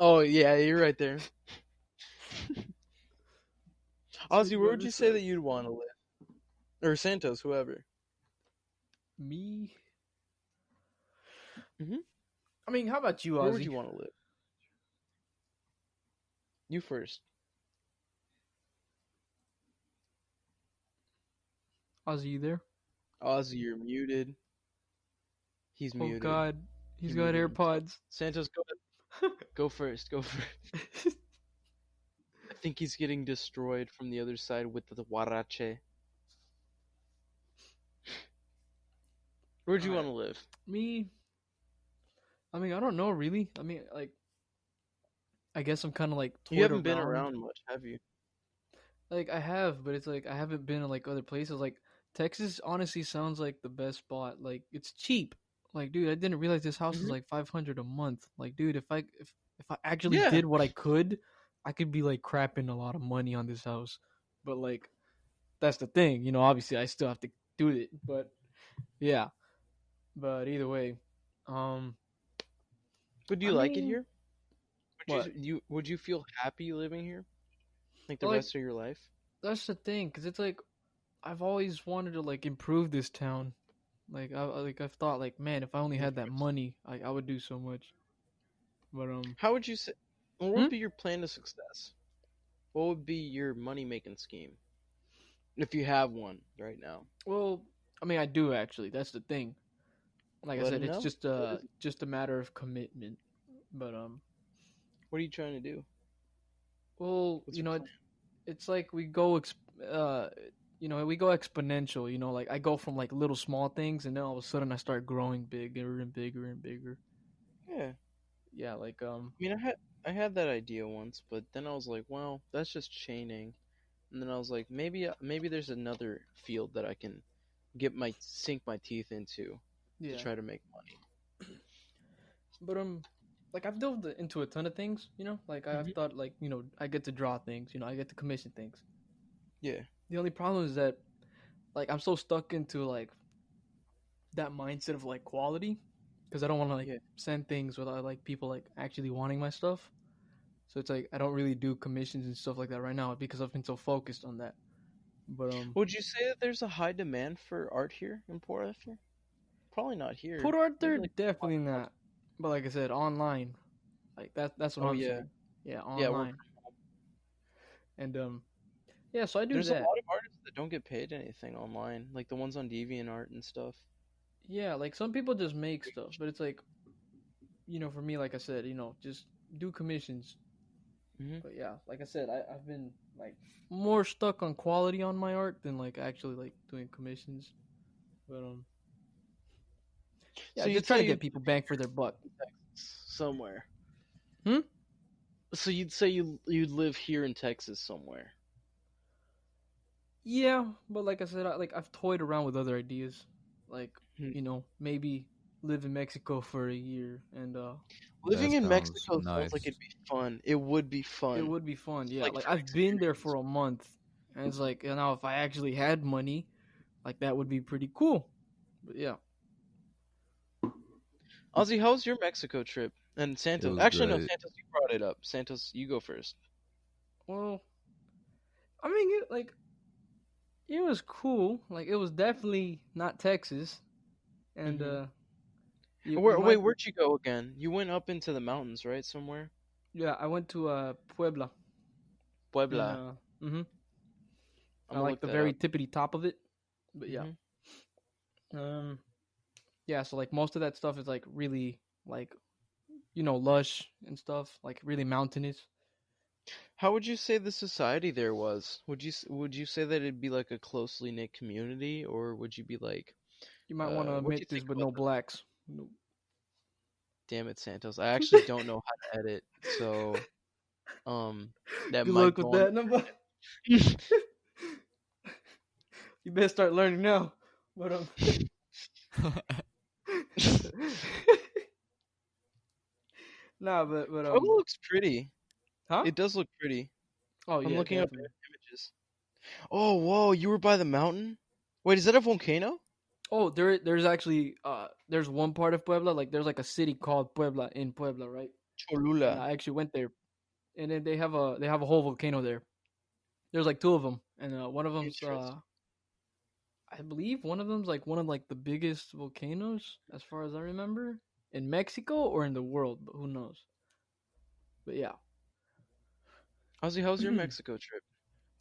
Oh yeah, you're right there. Ozzy, where would you say suck. that you'd want to live? Or Santos, whoever. Me? Mhm. I mean, how about you, Where Ozzy? would you want to live? You first. Ozzy, you there? Ozzy, you're muted. He's Oh muted. god, he's He got muted himself. AirPods. Santos, go ahead. Go first. Go first. I think he's getting destroyed from the other side with the Huarache. Where'd you want to live? Me? I mean, I don't know really. I mean, like, I guess I'm kind of like You haven't toyed been around much, have you? Like, I have, but it's like I haven't been to like other places. Like, Texas honestly sounds like the best spot. Like, it's cheap. Like, dude, I didn't realize this house is Mhm. like $500 a month. Like, dude, if I actually Yeah. did what I could be like crapping a lot of money on this house. But like, that's the thing, you know. Obviously, I still have to do it. But yeah. But either way, But do you I like it mean, here? what? Would you feel happy living here? Like the Like, rest of your life? that's the thing, cause it's like I've always wanted to like improve this town. Like I've thought like, man, if I only had that money, I would do so much. But How would you say? What Hmm? would be your plan to success? What would be your money making scheme? If you have one right now. well, I mean, I do actually. That's the thing. Like I Let said, him it's know. just a matter of commitment. But What are you trying to do? well, What's you your know, plan? it's like we go we go exponential. You know, like I go from like little small things, and then all of a sudden I start growing bigger and bigger and bigger. Yeah. Yeah, like I mean, I had that idea once, but then I was like, well, that's just chaining. And then I was like, maybe there's another field that I can sink my teeth into yeah. to try to make money. But like I've delved into a ton of things, you know. Like I've Mhm. thought, like, you know, I get to draw things, you know, I get to commission things. Yeah. The only problem is that, like, I'm so stuck into like that mindset of like quality, because I don't want to like Yeah. send things without like people like actually wanting my stuff. So it's like I don't really do commissions and stuff like that right now because I've been so focused on that. But Would you say that there's a high demand for art here in Port Arthur? Probably not here. Port Arthur, Maybe, like, definitely not. But like I said, online, like that's what Oh, I'm yeah. saying. Yeah, Yeah, online. And yeah, so I do there's that. a lot of artists that don't get paid anything online, like the ones on DeviantArt and stuff. Yeah, like some people just make stuff, but it's like, you know, for me, like I said, you know, just do commissions. Mhm. But yeah, like I said, I've been like more stuck on quality on my art than like actually like doing commissions. But yeah, So just you'd try to say get people bang for their buck. somewhere. Hmm? So you'd say you'd live here in Texas somewhere. Yeah, but like I said, I've toyed around with other ideas, like Hmm. you know, maybe live in Mexico for a year, and Living That in sounds Mexico sounds nice. like it'd be fun. It would be fun. it would be fun. Yeah, Like like for I've been there for experience. a month, And it's like, you know, if I actually had money, like that would be pretty cool. But yeah. Ozzy, how was your Mexico trip? And It Santos. was Actually, no, great. Santos, you brought it up. Santos, you go first. Well, I mean, it was cool. Like, it was definitely not Texas. And Mhm. you Wait, might, where'd you go again? You went up into the mountains, right? Somewhere? yeah, I went to Puebla, and Puebla. I'm I gonna like look the that very up. tippity top of it. But yeah, Hmm. um, yeah. So like most of that stuff is like really like, you know, lush and stuff, like really mountainous. How would you say the society there was? Would you say that it'd be like a closely knit community, or would you be like, You might want to what do you admit think this, but about no the? blacks. No. Damn it, Santos! I actually don't know how to edit, so that Good might luck with go on. that. No, you better start learning now. But nah, but Puebla looks pretty. huh? It does look pretty. Oh I'm yeah, looking up definitely. images. Oh, whoa! You were by the mountain. Wait, is that a volcano? Oh, there's actually there's one part of Puebla, like there's like a city called Puebla in Puebla, right? And Cholula. I actually went there, and then they have a whole volcano there. There's like two of them, and one of them's Interesting. I believe one of them's like one of like the biggest volcanoes as far as I remember in Mexico or in the world, but who knows? But yeah. Ozzy, how's your Mexico trip?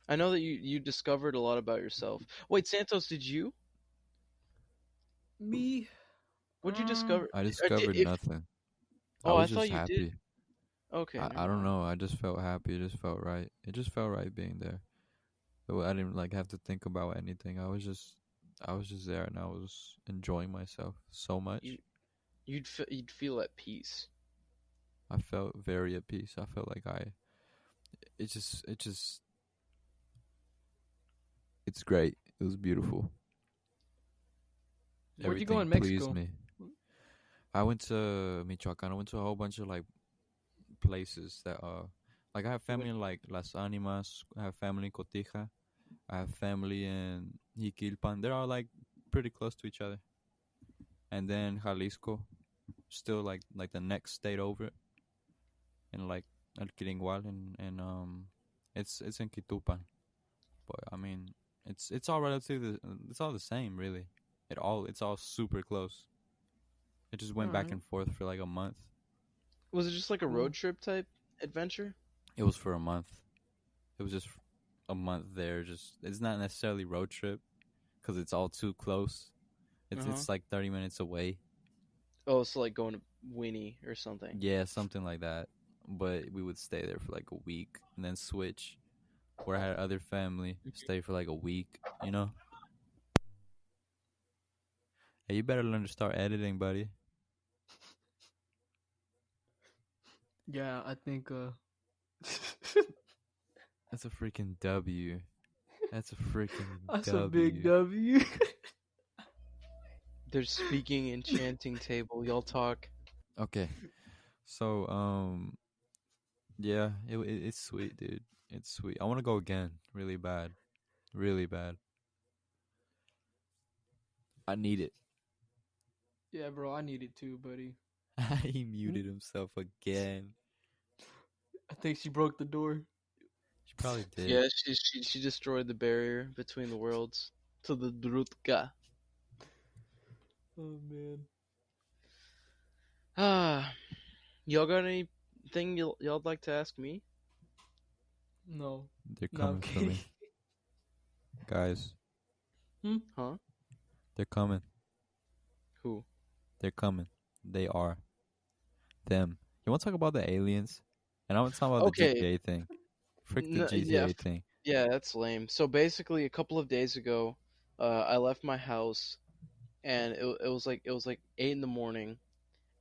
I know that you discovered a lot about yourself. Wait, Santos, did you? Me, What'd you discover? I discovered If nothing. I oh, I was thought just you did. happy. Okay, I never don't mind. know. I just felt happy. It just felt right. It just felt right being there. So I didn't like have to think about anything. I was just there and I was enjoying myself so You much. you'd feel at peace. I felt very at peace. I felt like it just it's great. It was beautiful. where'd you go Everything in pleased Mexico? me. I went to Michoacan. I went to a whole bunch of like places that like I have You went. family in like Las Animas. I have family in Cotija. I have family in Jiquilpan. They're all like pretty close to each other. And then Jalisco, still like the next state over, and like El Quiringual, and it's in Quitupan. But I mean, it's all relatively, it's all the same really. It's all super close. It just All went back right, and forth for like a month. Was it just like a road cool. trip type adventure? It was for a month. It was just a month there. Just it's not necessarily road trip because it's all too close. Uh huh. It's like 30 minutes away. Oh, so like going to Winnie or something. Yeah, something like that. But we would stay there for like a week and then switch. Where I had other family stay for like a week. You know. Hey, you better learn to start editing, buddy. Yeah, I think That's a freaking W. That's a freaking that's a big W. W. There's speaking enchanting table. Y'all talk. Okay. So yeah, it's sweet, dude. It's sweet. I want to go again, really bad, really bad. I need it. Yeah, bro, I need it too, buddy. He muted himself again. I think she broke the door. She probably did. Yeah, she destroyed the barrier between the worlds to the Drutka. Oh man. Ah, y'all got anything y'all'd like to ask me? No. They're No, I'm coming for kidding. me, guys. Huh? They're coming. Who? They're coming. They are them. You want to talk about the aliens? And I want to talk about the Okay. GTA thing. Frick the Yeah, GTA thing. yeah, that's lame. So basically, a couple of days ago, I left my house, and it was like 8 in the morning,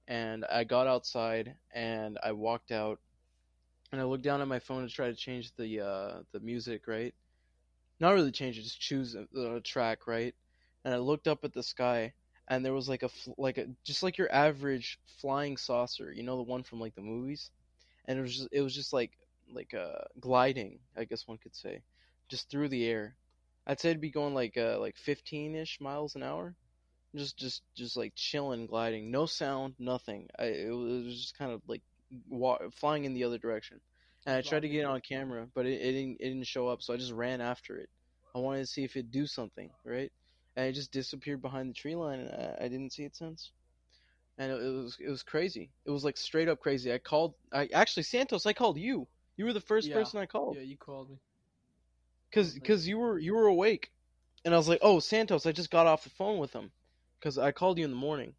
and I got outside and I walked out, and I looked down at my phone to try to change the music, right? Not really change it, just choose a track, right? And I looked up at the sky, and there was like a just like your average flying saucer, you know, the one from like the movies, and it was just like gliding, I guess one could say, just through the air. I'd say it'd be going like 15-ish miles an hour, just like chilling, gliding, no sound, nothing. It was just kind of like flying in the other direction. And I tried to get it on camera, but it didn't show up, so I just ran after it. I wanted to see if it'd do something, right? And it just disappeared behind the tree line, and I didn't see it since. And it was crazy. It was like straight up crazy. Actually, Santos, I called you. You were the first person I called. Yeah, you called me. Cause you were awake, and I was like, oh, Santos, I just got off the phone with him, cause I called you in the morning,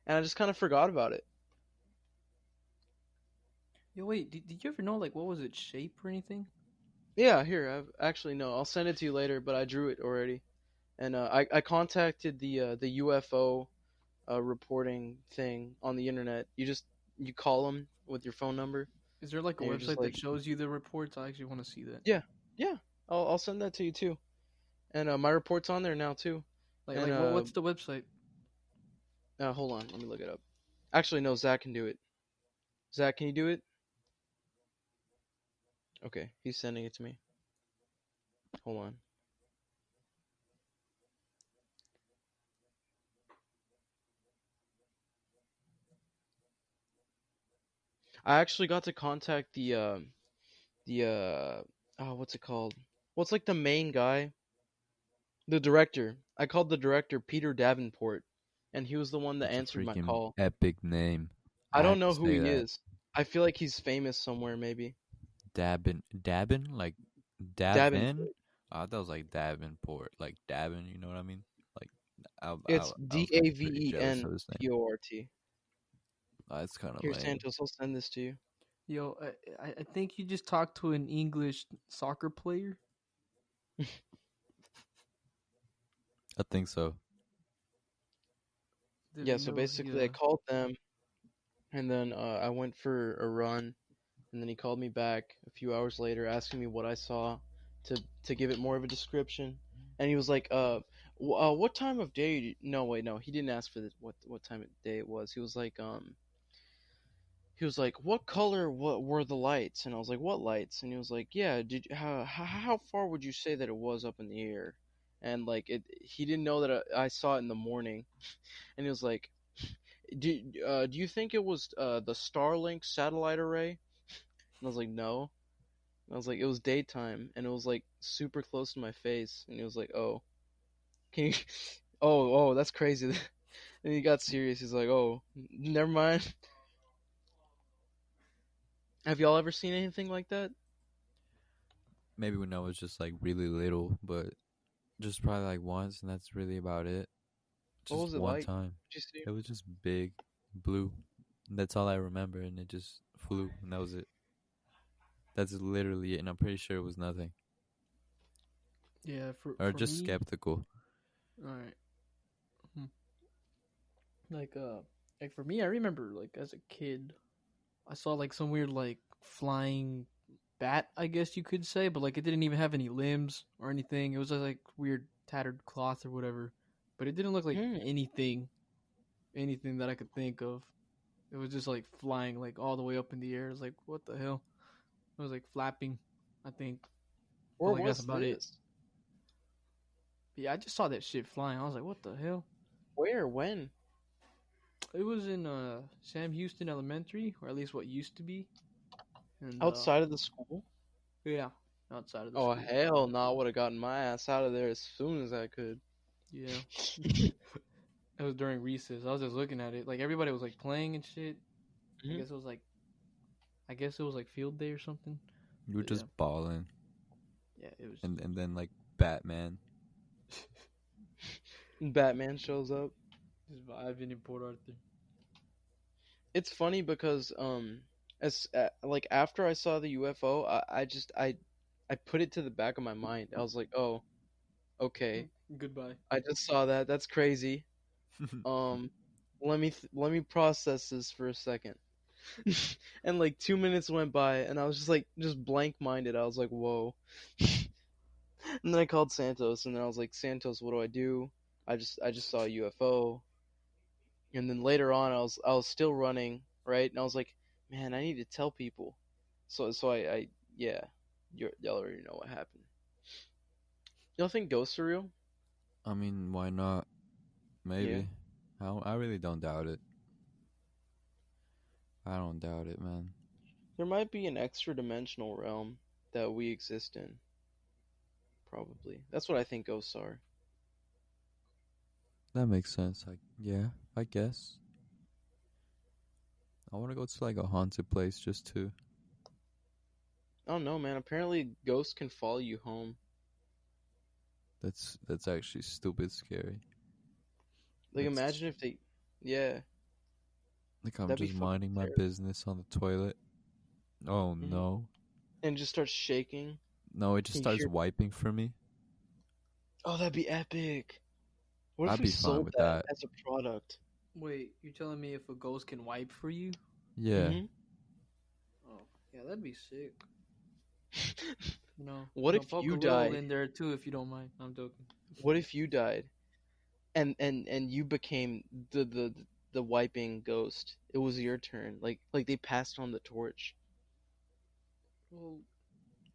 and I just kind of forgot about it. Yo, wait, did you ever know, like, what was its shape or anything? Yeah, here, actually no, I'll send it to you later, but I drew it already, and I contacted the UFO reporting thing on the internet. You call them with your phone number. Is there like a website that shows you the reports? I actually want to see that. Yeah, I'll send that to you too, and my report's on there now too. What's the website? Hold on, let me look it up. Actually, no, Zach can do it. Zach, can you do it? Okay, he's sending it to me. Hold on. I actually got to contact the what's it called? What's like the main guy? The director. I called the director Peter Davenport, and he was the one that That's answered my a freaking call. epic name. I don't know who he is. I feel like he's famous somewhere, maybe. Dabin, like Davin. I thought it was like Davenport, like Davin. You know what I mean? Like it's Davenport. That's kind of Here, lame. Santos, I'll send this to you. Yo, I think you just talked to an English soccer player. I think so. Yeah, so basically I called them, and then I went for a run, and then he called me back a few hours later asking me what I saw to give it more of a description. And he was like, what time of day? No, he didn't ask for what time of day it was. He was like, what color were the lights? And I was like, what lights? And he was like, yeah, how far would you say that it was up in the air? And like he didn't know that I saw it in the morning. And he was like, do you think it was the Starlink satellite array? And I was like, no. And I was like, it was daytime, and it was like super close to my face. And he was like, oh, can you? Oh, that's crazy. And he got serious. He's like, oh, never mind. Have y'all ever seen anything like that? Maybe when I was just like really little, but just probably like once, and that's really about it. Just what was it one like? time. It was just big, blue. And that's all I remember, and it just flew, and that was it. That's literally it, and I'm pretty sure it was nothing. Yeah, or just me, skeptical. All right. Like for me, I remember like as a kid, I saw like some weird like flying bat, I guess you could say, but like it didn't even have any limbs or anything. It was like weird tattered cloth or whatever, but it didn't look like anything that I could think of. It was just like flying like all the way up in the air. It was like, what the hell? It was like flapping, I think. Or like, that's about it. But yeah, I just saw that shit flying. I was like, what the hell? Where? When? It was in Sam Houston Elementary, or at least what used to be. And, outside of the school? Yeah, outside of the school. Oh, hell no. I would have gotten my ass out of there as soon as I could. Yeah. It was during recess. I was just looking at it. Like, everybody was, like, playing and shit. Mm-hmm. I guess it was, like, field day or something. You were just balling. Yeah, it was. And then, like, Batman. Batman shows up. Just vibing in Port Arthur. It's funny because like after I saw the UFO, I put it to the back of my mind. I was like, oh, okay, goodbye. I just saw that. That's crazy. Let me process this for a second. And like 2 minutes went by, and I was just blank minded. I was like, whoa. And then I called Santos, and then I was like, Santos, what do I do? I just saw a UFO. And then later on, I was still running, right? And I was like, man, I need to tell people. So y'all already know what happened. Y'all think ghosts are real? I mean, why not? Maybe. I really don't doubt it. I don't doubt it, man. There might be an extra dimensional realm that we exist in. Probably. That's what I think ghosts are. That makes sense. I guess. I want to go to like a haunted place just to. I don't know, man. Apparently, ghosts can follow you home. That's actually stupid scary. Like, That's- imagine if they. Yeah. Like I'm That'd be just fucking minding my terrible. business on the toilet. Oh Mhm. no. And just starts shaking. No, it just You starts hear- wiping for me. Oh, that'd be epic. What if I'd we be fine sold with that that. as a product? Wait, you're telling me if a ghost can wipe for you? Yeah. Mhm. Oh, yeah, that'd be sick. You know, What you know, if poke you a riddle died? in there too, if you don't mind. I'm joking. What if you died, and you became the wiping ghost? It was your turn. Like they passed on the torch. Well,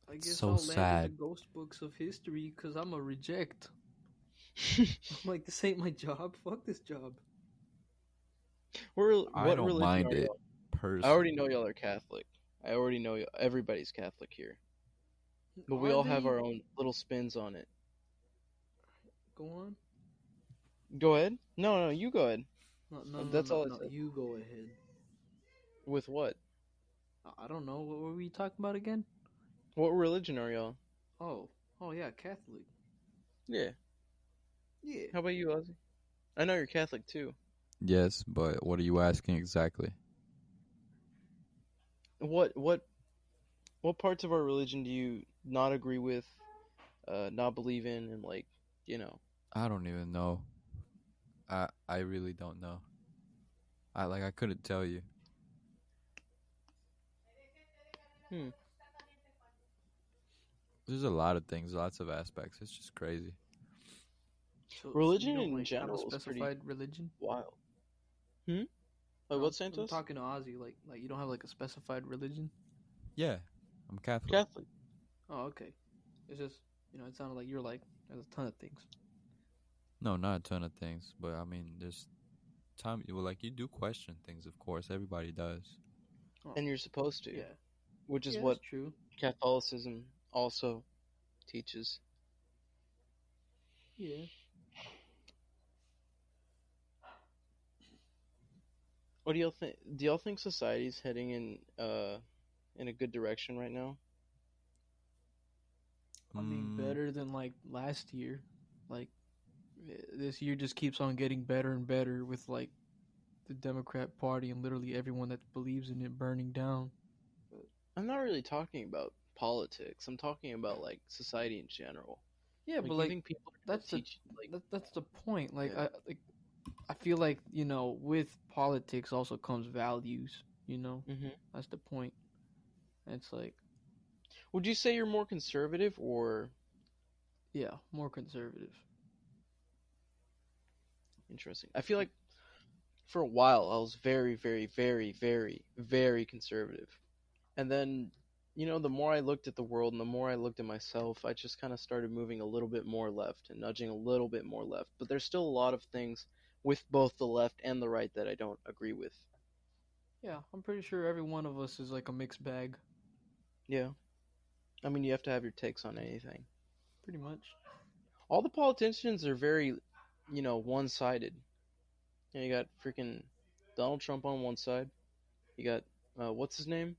I It's guess so I'll land in sad. the ghost books of history because I'm a reject. I'm like, this ain't my job. Fuck this job. I What don't religion mind are it y'all? personally. I already know y'all are Catholic. I already know everybody's Catholic here, but we Are all have they? our own little spins on it. Go on. Go ahead. No, you go ahead. No, That's all I said. you go ahead. With what? I don't know. What were we talking about again? What religion are y'all? Oh yeah, Catholic. Yeah. Yeah. How about you, Ozzy? I know you're Catholic too. Yes, but what are you asking exactly? What parts of our religion do you not agree with, not believe in, and like, you know? I don't even know. I really don't know. I couldn't tell you. There's a lot of things, lots of aspects. It's just crazy. So Religion you don't, in like, have general a is pretty specified religion. wild. Like No, what, I'm Santos? talking to Ozzy. Like you don't have like a specified religion. Yeah, I'm Catholic. Catholic. Oh, okay. It's just it sounded like you're like there's a ton of things. No, not a ton of things, but I mean, there's time. Well, like you do question things, of course. Everybody does. Oh, And you're supposed to, yeah, which is yeah, what that's true. Catholicism also teaches. Yeah. What do y'all think? Do y'all think society's heading in a good direction right now? I mean, better than like last year. Like this year just keeps on getting better and better with like the Democrat Party and literally everyone that believes in it burning down. I'm not really talking about politics. I'm talking about like society in general. Yeah, Like, but you like think people are that's the teach like that's the point. Like Yeah. I feel like with politics also comes values. Mhm. That's the point. And it's like Would you say you're more conservative or yeah, more conservative. interesting? I feel like for a while I was very, very, very, very, very conservative. And then, the more I looked at the world and the more I looked at myself, I just kind of started moving a little bit more left and nudging a little bit more left. But there's still a lot of things with both the left and the right that I don't agree with. Yeah, I'm pretty sure every one of us is like a mixed bag, Yeah. I mean, you have to have your takes on anything. pretty much. All the politicians are very, one-sided. You got freaking Donald Trump on one side. You got, what's his name?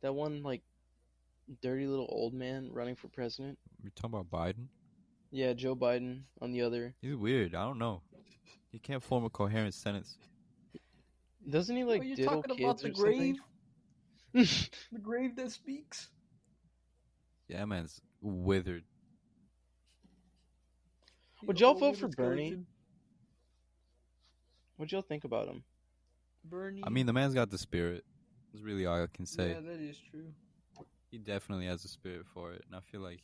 That one, like, dirty little old man running for president. We're talking about Biden. Yeah, Joe Biden on the other. He's weird. I don't know. He can't form a coherent sentence. Doesn't he, like, You're diddle talking kids about the or something? grave? The grave that speaks? Yeah, man's withered. Would The y'all old vote for woman Bernie? skeleton. What'd y'all think about him? Bernie. I mean, the man's got the spirit. That's really all I can say. Yeah, that is true. He definitely has the spirit for it, and I feel like,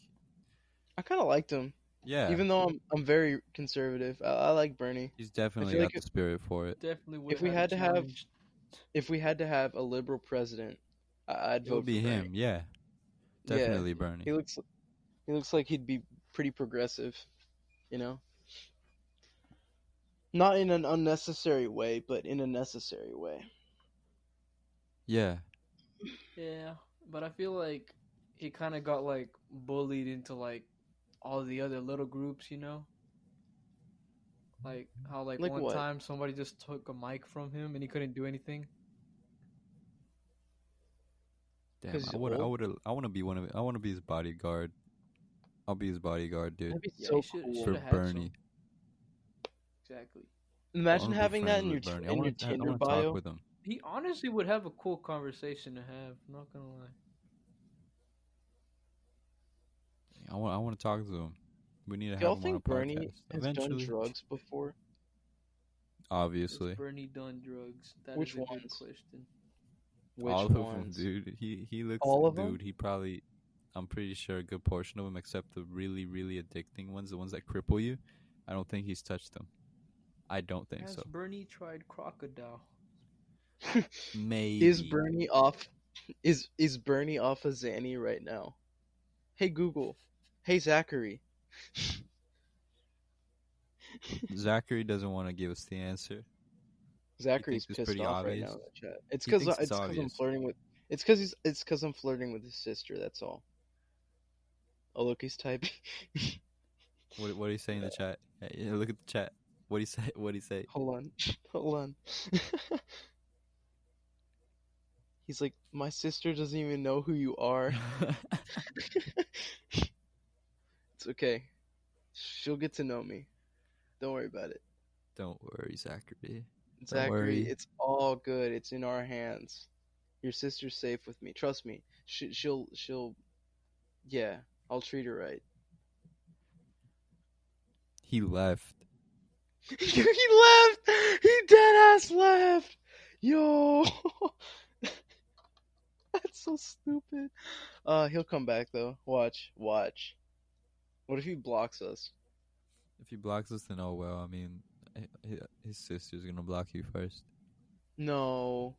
I kind of liked him, yeah, even though I'm very conservative. I like Bernie. he's definitely feel got like the spirit for it. Definitely would If we have had to have- challenged. If we had to have a liberal president, I'd It vote would be for him. Bernie. Yeah, Yeah. definitely Bernie. He looks like he'd be pretty progressive, you know? Not in an unnecessary way, but in a necessary way. Yeah. Yeah, but I feel like he kind of got like bullied into like all the other little groups, you know? Like how like Like one what? time somebody just took a mic from him and he couldn't do anything. Damn, 'Cause he's I old? want to be I want to be his bodyguard. I'll be his bodyguard, dude. That'd be Yeah, so he should cool. should For have had Bernie. some. Exactly. I Imagine want to be having that friends in your with Bernie. in your I Tinder want to talk bio. with him. He honestly would have a cool conversation to have. I'm not gonna lie. I want to talk to him. We need to Y'all have him on a think Bernie podcast has done eventually. drugs before? Obviously, Has Bernie done drugs? That Which is a good ones? question. Which all of them, ones? dude. He looks, All of them? dude. He probably, I'm pretty sure a good portion of them, except the really really addicting ones, the ones that cripple you. I don't think he's touched them. I don't think Has so. Bernie tried crocodile? Maybe. Is Bernie off? Is Bernie off of Zanny right now? Hey Google. Hey Zachary. Zachary doesn't want to give us the answer. Zachary's it's pissed pretty off right obvious? now in the chat. It's He because thinks it's I'm obvious. flirting with. It's because I'm flirting with his sister. That's all. Oh look, he's typing. What do you say in the chat? Hey, look at the chat. What do you say? What do you say? Hold on. Hold on. He's like, my sister doesn't even know who you are. It's okay. She'll get to know me. Don't worry about it. Don't worry, Zachary. Zachary, worry. it's all good. It's in our hands. Your sister's safe with me. Trust me. She'll yeah, I'll treat her right. He left. He left! He dead ass left! Yo! That's so stupid. He'll come back though. Watch. What if he blocks us? If he blocks us, then oh well. I mean, his sister's gonna block you first. No.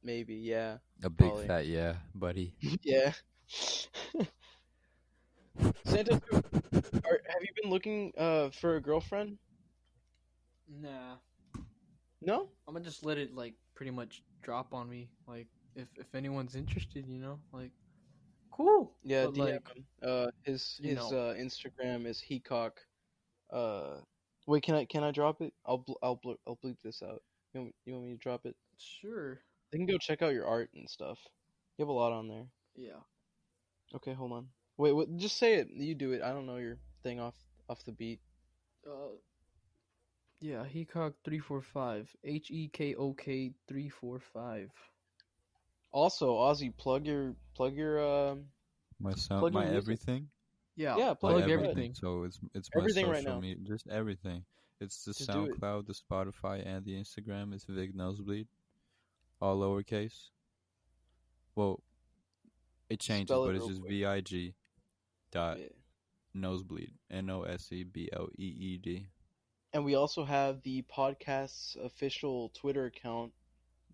Maybe, yeah. A big Probably. fat yeah, buddy. Yeah. Santos, have you been looking for a girlfriend? Nah. No? I'm gonna just let it like pretty much drop on me. Like if anyone's interested, you know, like cool. Yeah, But, DM like, him. His you know. Instagram is hecock. Wait, can I drop it? I'll bleep this out. You want me to drop it? Sure. They can go check out your art and stuff. You have a lot on there. Yeah. Okay, hold on. Wait, just say it. You do it. I don't know your thing off the beat. Yeah, Hecock 345. HEKOK 345. Also, Ozzy, plug your My sound, Plug your my music. everything. Yeah, Yeah, Like plug plug everything. So it's my Everything social right now. media, just everything. It's the Just do it. SoundCloud, the Spotify, and the Instagram. It's Vig Nosebleed, all lowercase. Well, it changes, Spell it but it's real just quick. VIG dot Yeah. nosebleed NOSEBLEED. And we also have the podcast's official Twitter account,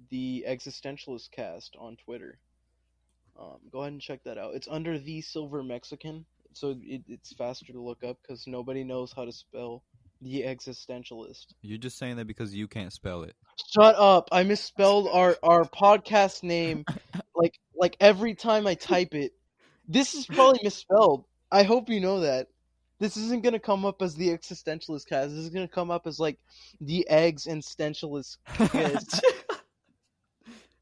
the Existentialist Cast on Twitter. Go ahead and check that out. It's under the Silver Mexican, so it's faster to look up because nobody knows how to spell the Existentialist. You're just saying that because you can't spell it. Shut up! I misspelled our podcast name like every time I type it. This is probably misspelled. I hope you know that. This isn't gonna come up as the Existentialist Cast. This is gonna come up as like the Eggs and Stentialist Cast.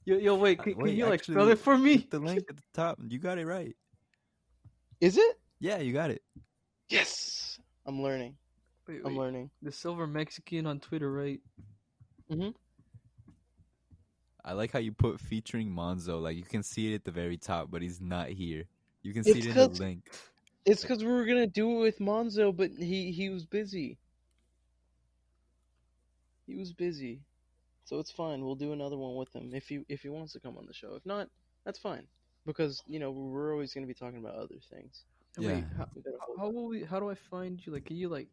Yo, wait, can Wait, you like actually, spell it for me? Hit the link at the top. You got it right. Is it? Yeah, you got it. Yes. I'm learning. Wait, I'm learning. The Silver Mexican on Twitter, right? I like how you put featuring Monzo. Like you can see it at the very top, but he's not here. You can see It's it in the 'cause- link. It's because we were gonna do it with Monzo, but he was busy. He was busy, so it's fine. We'll do another one with him if he wants to come on the show. If not, that's fine because we're always gonna be talking about other things. Yeah. Wait, We gotta hold- how will we? How do I find you? Like, can you like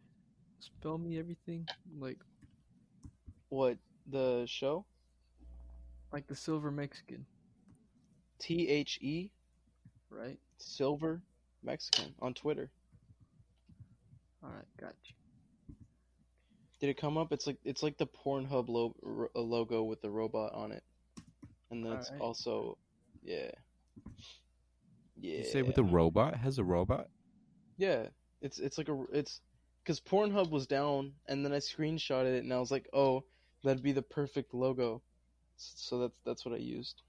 spell me everything? Like What the show? the Silver Mexican, THE right? Silver Mexican on Twitter. All right, got you. Did it come up? It's like the Pornhub logo with the robot on it, and then it's Alright. also, yeah. You say with a robot? Has a robot? Yeah, it's because Pornhub was down, and then I screenshotted it, and I was like, oh, that'd be the perfect logo, so that's what I used.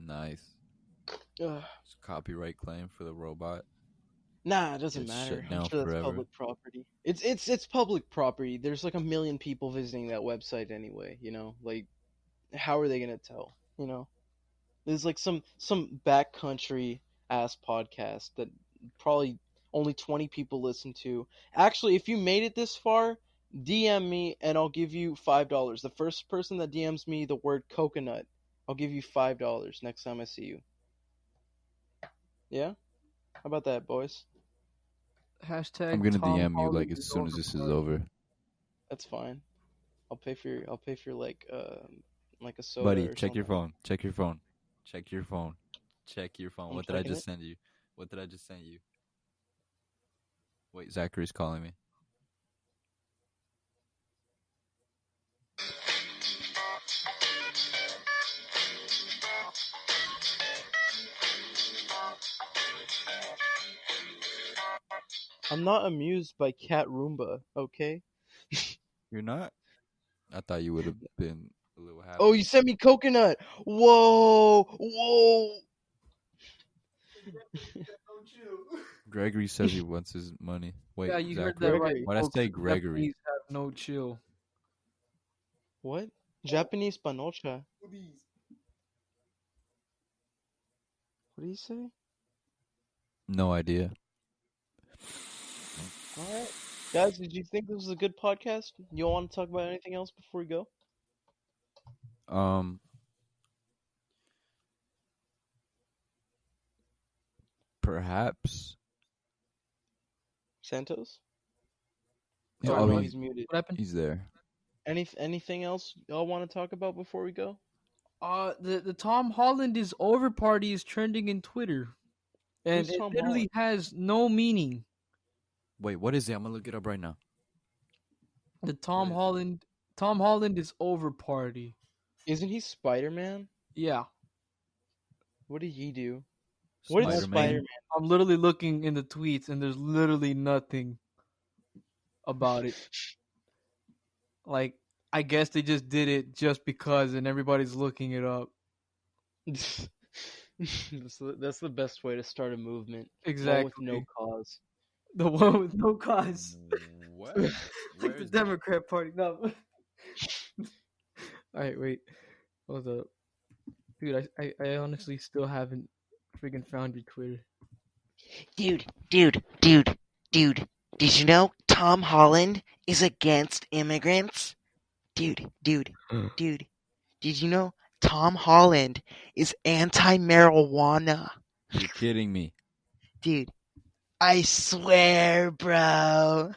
Nice. Ugh. It's a copyright claim for the robot. Nah, it doesn't Gets matter. shut down I'm sure that's forever. public property. It's public property. There's like 1 million people visiting that website anyway. You know, like, how are they gonna tell? You know, there's like some backcountry ass podcast that probably only 20 people listen to. Actually, if you made it this far, DM me and I'll give you $5. The first person that DMs me the word coconut, I'll give you $5 next time I see you. Yeah? How about that, boys? Hashtag I'm gonna Tom DM you Holland like as soon as this is over. That's fine. I'll pay for like a soda. Buddy, or check your something. phone. Check your phone. Check your phone. Check your phone. I'm What did I checking just send you? What did I just send you? Wait, Zachary's calling me. I'm not amused by Cat Roomba, okay? You're not? I thought you would have been a little happy. Oh, you sent me coconut. Whoa. Gregory says he wants his money. Wait, Yeah, you heard Zachary. that right. Gregory. Why'd I folks. say Gregory? Japanese have no chill. What? Japanese panocha. What do you say? No idea. Alright. Guys, did you think this was a good podcast? You want to talk about anything else before we go? Perhaps. Santos? Yeah, Oh, no, he's he's muted. What happened? there. Anything else y'all want to talk about before we go? The Tom Holland is over party is trending in Twitter, and Who's it Tom literally has no meaning. Wait, what is it? I'm gonna look it up right now. The Tom What is it? Holland is over party. Isn't he Spider-Man? Yeah, What did he do? What did Spider-Man? Spider-Man? I'm literally looking in the tweets, and there's literally nothing about it. Like, I guess they just did it just because, and everybody's looking it up. That's the best way to start a movement. Exactly. One with no cause. The one with no cause. What? Like Where the is that? Democrat Party. No. Alright, wait. Hold up. Dude, I honestly still haven't freaking found your Twitter. Dude, did you know Tom Holland is against immigrants? Dude, did you know Tom Holland is anti-marijuana? You're kidding me. Dude, I swear, bro.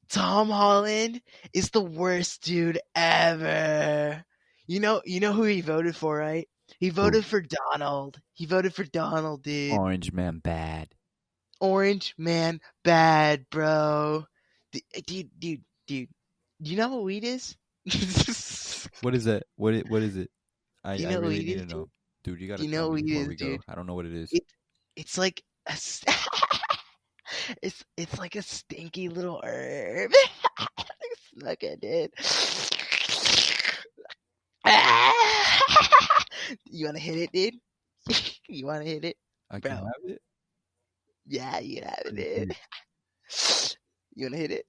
Tom Holland is the worst dude ever. You know who he voted for, right? He voted for Donald. He voted for Donald, dude. Orange man bad. Orange man bad, bro. Dude. Do you know what weed is? What is that? What is it? I You know what really weed need is, to know. Dude, you gotta You know tell me what weed before is, we go. dude. I don't know what it is. It's like it's like a stinky little herb. Look at it. You wanna hit it, dude? You wanna hit it? I can bro. have it? Yeah, you can have it, Dude. dude. You wanna hit it,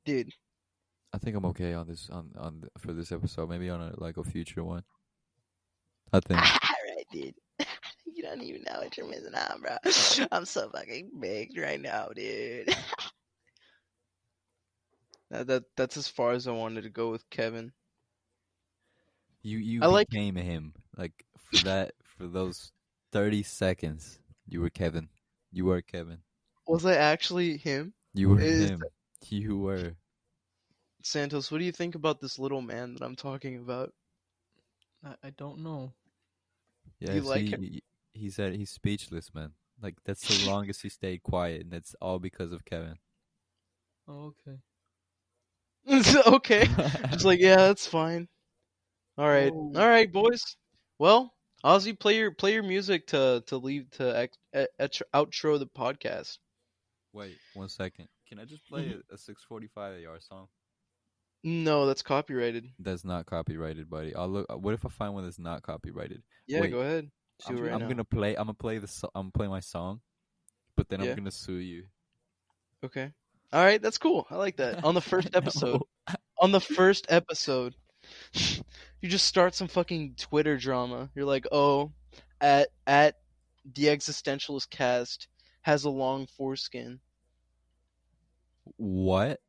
dude? I think I'm okay on this for this episode. Maybe on a future one. I think. Alright, dude. You don't even know what you're missing out, bro. I'm so fucking baked right now, dude. That's as far as I wanted to go with Kevin. You I like- became him. Like for those 30 seconds, you were Kevin. You were Kevin. Was I actually him? You were Is- him. You were. Santos, what do you think about this little man that I'm talking about? I don't know. Yeah, You like see, him? he said he's speechless, man. Like that's the longest he stayed quiet, and that's all because of Kevin. Oh, okay. Okay. Just like, yeah, that's fine. All right. Whoa. All right, boys. Well, Ozzy, play your music to leave to outro the podcast. Wait 1 second. Can I just play a 6:45 AR song? No, that's copyrighted. That's not copyrighted, buddy. I'll look. What if I find one that's not copyrighted? Yeah, Wait, go ahead. Do it right I'm now. gonna play. I'm gonna play I'm gonna play my song, but then Yeah. I'm gonna sue you. Okay. All right, that's cool. I like that. On the first episode. No. On the first episode, you just start some fucking Twitter drama. You're like, oh, at the Existentialist Cast has a long foreskin. What?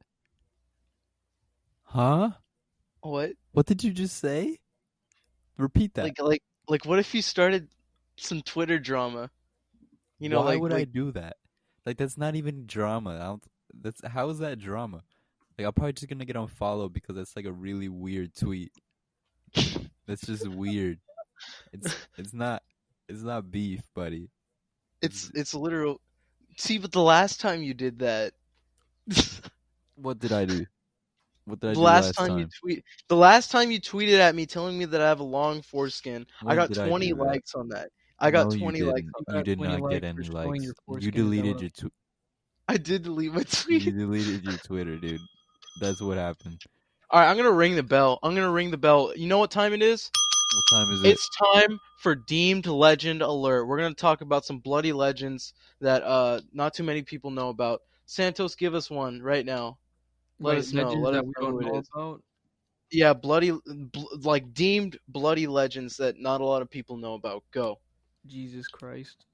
Huh? What? What did you just say? Repeat that. Like what if you started some Twitter drama? You know, Why would I do that? Like, that's not even drama. How is that drama? Like, I'm probably just gonna get unfollowed because that's like a really weird tweet. That's just weird. It's not beef, buddy. it's literal. See, but the last time you did that, What did I do? What did I the do last time you tweeted at me telling me that I have a long foreskin, I When got did I 20 do that? likes on that. I got No, you 20 didn't. likes on You that. did 20 not get likes any for showing likes. your You foreskin, is that deleted what- your tweet. I did delete my You tweet. deleted your Twitter, dude. That's what happened. All right, I'm gonna ring the bell. You know what time it is? What time is it? It's time for deemed legend alert. We're gonna talk about some bloody legends that not too many people know about. Santos, give us one right now. Let Wait, us know. legends Let us that we know don't who it know is. about. Yeah, like deemed bloody legends that not a lot of people know about. Go. Jesus Christ.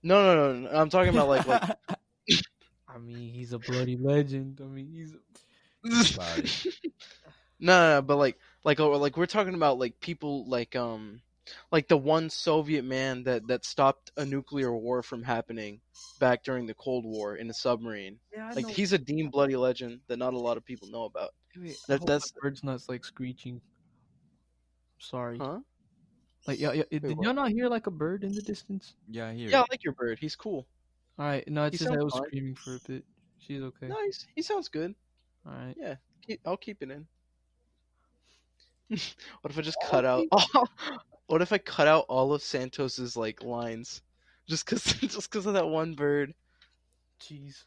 No. I'm talking about like I mean, he's a bloody legend. I mean, he's. About it. no, but like we're talking about like people like the one Soviet man that stopped a nuclear war from happening back during the Cold War in a submarine. Yeah, I Like know. he's a deemed bloody legend that not a lot of people know about. Wait, that's- my bird's not like screeching. Sorry. Huh? Like, yeah. Did what? y'all not hear like a bird in the distance? Yeah, here. Yeah, I like your bird. He's cool. All right. No, it's He just that I sounds was fine. screaming for a bit. She's okay. Nice. He sounds good. All right. Yeah, I'll keep it in. What if I just cut out? What if I cut out all of Santos's like lines, just cause of that one bird? Jeez.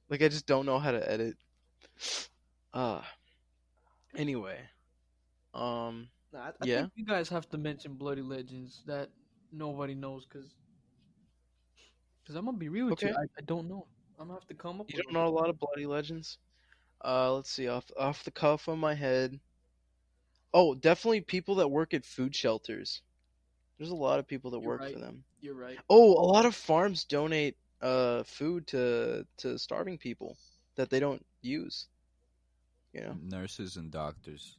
Like I just don't know how to edit. Anyway, Nah, I Yeah. think you guys have to mention bloody legends that nobody knows, cause I'm gonna be real with you. Okay. I don't know. I'm gonna have to come up. you with don't know a lot of bloody legends. Let's see off the cuff of my head. Oh, definitely people that work at food shelters. There's a lot of people that You're work right. for them. You're right. Oh, a lot of farms donate food to starving people that they don't use. You know, Nurses and doctors.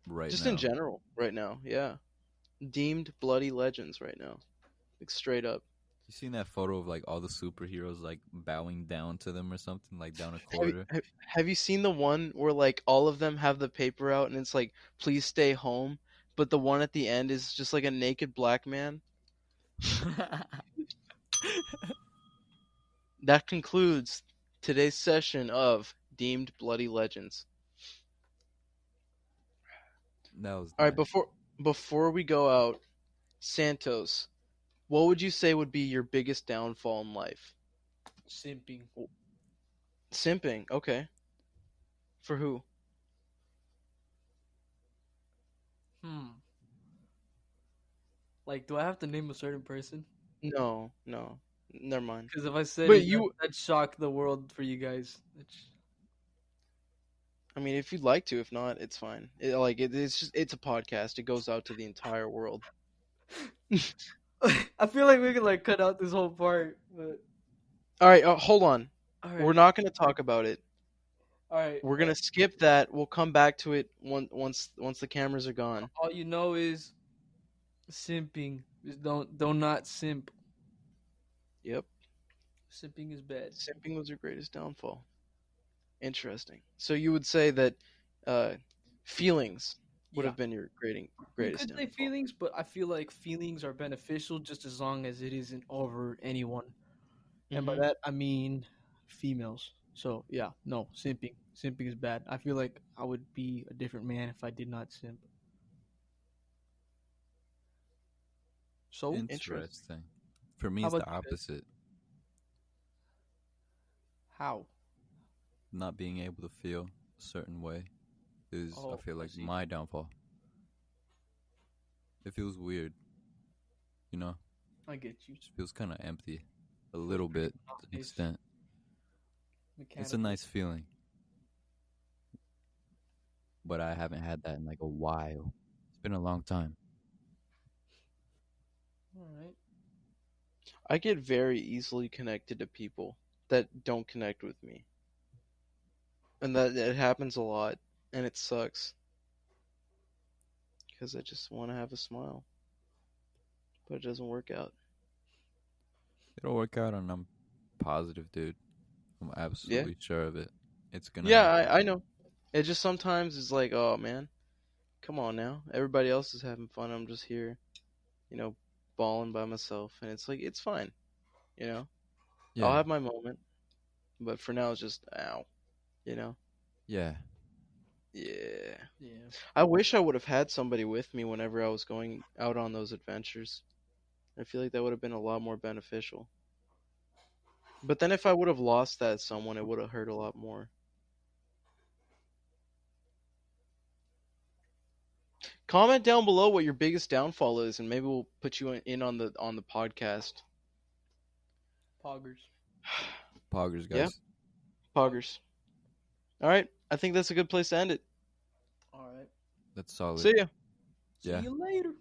Right just now. in general, right now. Yeah, deemed bloody legends right now, like straight up. You seen that photo of like all the superheroes like bowing down to them or something, like down a quarter? Have you seen the one where like all of them have the paper out and it's like please stay home, but the one at the end is just like a naked black man? That concludes today's session of deemed bloody legends. That was All right, nice. before we go out, Santos, what would you say would be your biggest downfall in life? Simping. Simping. Okay. For who? Like, do I have to name a certain person? No. Never mind. Because if I said But it, you- that'd shock the world for you guys. I mean, if you'd like to, if not, it's fine. It's a podcast. It goes out to the entire world. I feel like we could like cut out this whole part, but All right, hold on. all right. We're not going to talk about it. All right. We're going to skip that. We'll come back to it once the cameras are gone. All you know is simping. Just don't not simp. Yep. Simping is bad. Simping was your greatest downfall. Interesting. So you would say that feelings would Yeah. have been your You greatest could say downfall. feelings, but I feel like feelings are beneficial just as long as it isn't over anyone. And by Mhm. that I mean females. So yeah, no, simping is bad. I feel like I would be a different man if I did not simp. So Interesting. For me, How it's the about you guys? opposite. How? Not being able to feel a certain way is, I Oh, feel I like, see. my downfall. It feels weird, you know? I get you. Just feels kind of empty, a little bit to an Nice. extent. It's a Mechanical. nice feeling, but I haven't had that in like a while. It's been a long time. All right. I get very easily connected to people that don't connect with me, and that it happens a lot, and it sucks because I just want to have a smile, but it doesn't work out. It'll work out, and I'm positive, dude. I'm absolutely sure of it. It's gonna Yeah, happen. I know. It just sometimes is like, oh man, come on now. Everybody else is having fun. I'm just here, you know, balling by myself, and it's like it's fine, you know. Yeah, I'll have my moment, but for now it's just ow, you know. yeah. Yeah. Yeah. I wish I would have had somebody with me whenever I was going out on those adventures. I feel like that would have been a lot more beneficial. But then if I would have lost that someone, it would have hurt a lot more. Comment down below what your biggest downfall is, and maybe we'll put you in on the podcast. Poggers. Poggers, Yeah. guys. Poggers. All right, I think that's a good place to end it. All right. That's solid. See ya. Yeah. See you later.